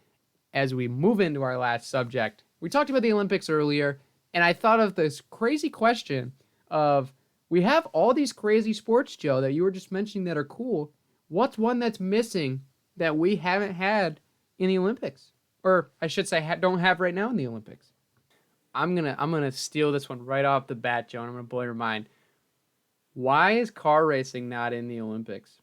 As we move into our last subject, we talked about the Olympics earlier, and I thought of this crazy question of, we have all these crazy sports, Joe, that you were just mentioning that are cool. What's one that's missing that we haven't had in the Olympics? Or I should say don't have right now in the Olympics. I'm gonna steal this one right off the bat, Joe, and I'm gonna blow your mind. Why is car racing not in the Olympics?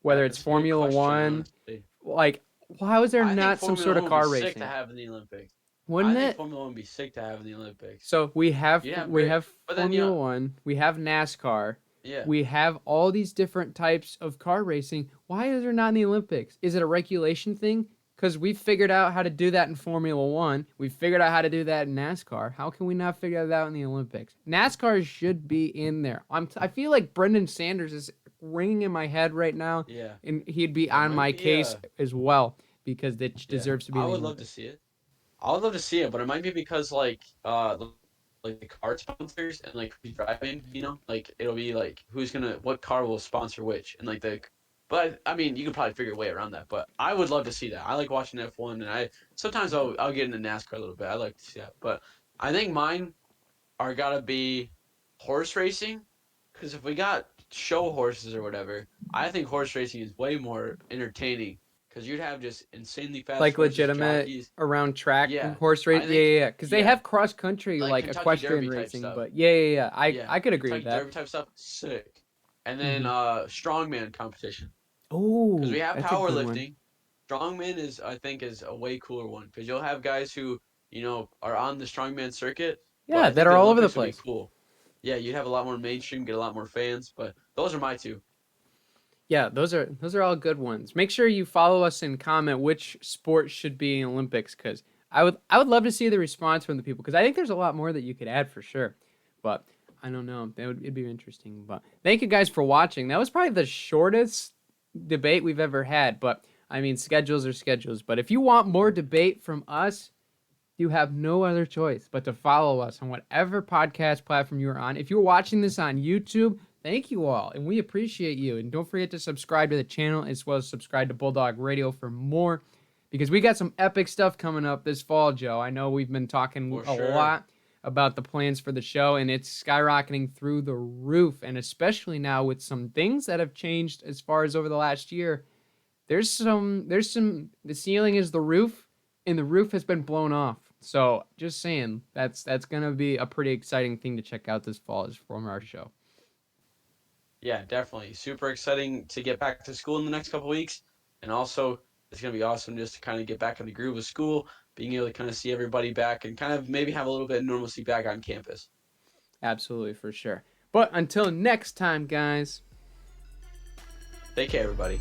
Whether it's Formula One, honestly. like, how is there I think not some Formula sort of 1 would car be sick racing? to have in the Olympics. Wouldn't I think it? Formula 1 would be sick to have in the Olympics. So we have But then, Formula One, we have NASCAR, yeah. we have all these different types of car racing. Why is there not in the Olympics? Is it a regulation thing? Because we figured out how to do that in Formula One. We figured out how to do that in NASCAR. How can we not figure that out in the Olympics? NASCAR should be in there. I feel like Brendan Sanders is ringing in my head right now, Yeah. and he'd be on my case as well, because it deserves to be. I would love to see it. I would love to see it, but it might be because like the car sponsors and like who's driving, like it'll be like what car will sponsor which, and like but I mean you could probably figure a way around that. But I would love to see that. I like watching F1, and sometimes I'll get into NASCAR a little bit. I like to see that, but I think mine are gotta be horse racing, because if we got show horses or whatever, I think horse racing is way more entertaining. Because you'd have just insanely fast Like horses, legitimate jockeys. around track Yeah, horse I race. think Yeah. Because they have cross country, like like Kentucky equestrian Derby type racing. stuff. But yeah. I could agree Kentucky with that. Derby type stuff, sick. And then strongman competition, Oh, because we have that's a good one. powerlifting. Strongman I think is a way cooler one, because you'll have guys who are on the strongman circuit. But I Yeah, think that are all over the Olympics would be place. cool. Yeah, you'd have a lot more mainstream, get a lot more fans. But those are my two. Yeah, those are all good ones. Make sure you follow us and comment which sport should be in Olympics, because I would love to see the response from the people, because I think there's a lot more that you could add for sure. But I don't know. It'd be interesting. But thank you guys for watching. That was probably the shortest debate we've ever had. But I mean, schedules are schedules. But if you want more debate from us, you have no other choice but to follow us on whatever podcast platform you're on. If you're watching this on YouTube, thank you all, and we appreciate you. And don't forget to subscribe to the channel, as well as subscribe to Bulldog Radio for more, because we got some epic stuff coming up this fall, Joe. I know we've been talking lot about the plans for the show, and it's skyrocketing through the roof. And especially now with some things that have changed as far as over the last year, the ceiling is the roof, and the roof has been blown off. So just saying, that's gonna be a pretty exciting thing to check out this fall, is from our show. Yeah, definitely. Super exciting to get back to school in the next couple weeks. And also, it's going to be awesome just to kind of get back in the groove of school, being able to kind of see everybody back and kind of maybe have a little bit of normalcy back on campus. Absolutely, for sure. But until next time, guys. Take care, everybody.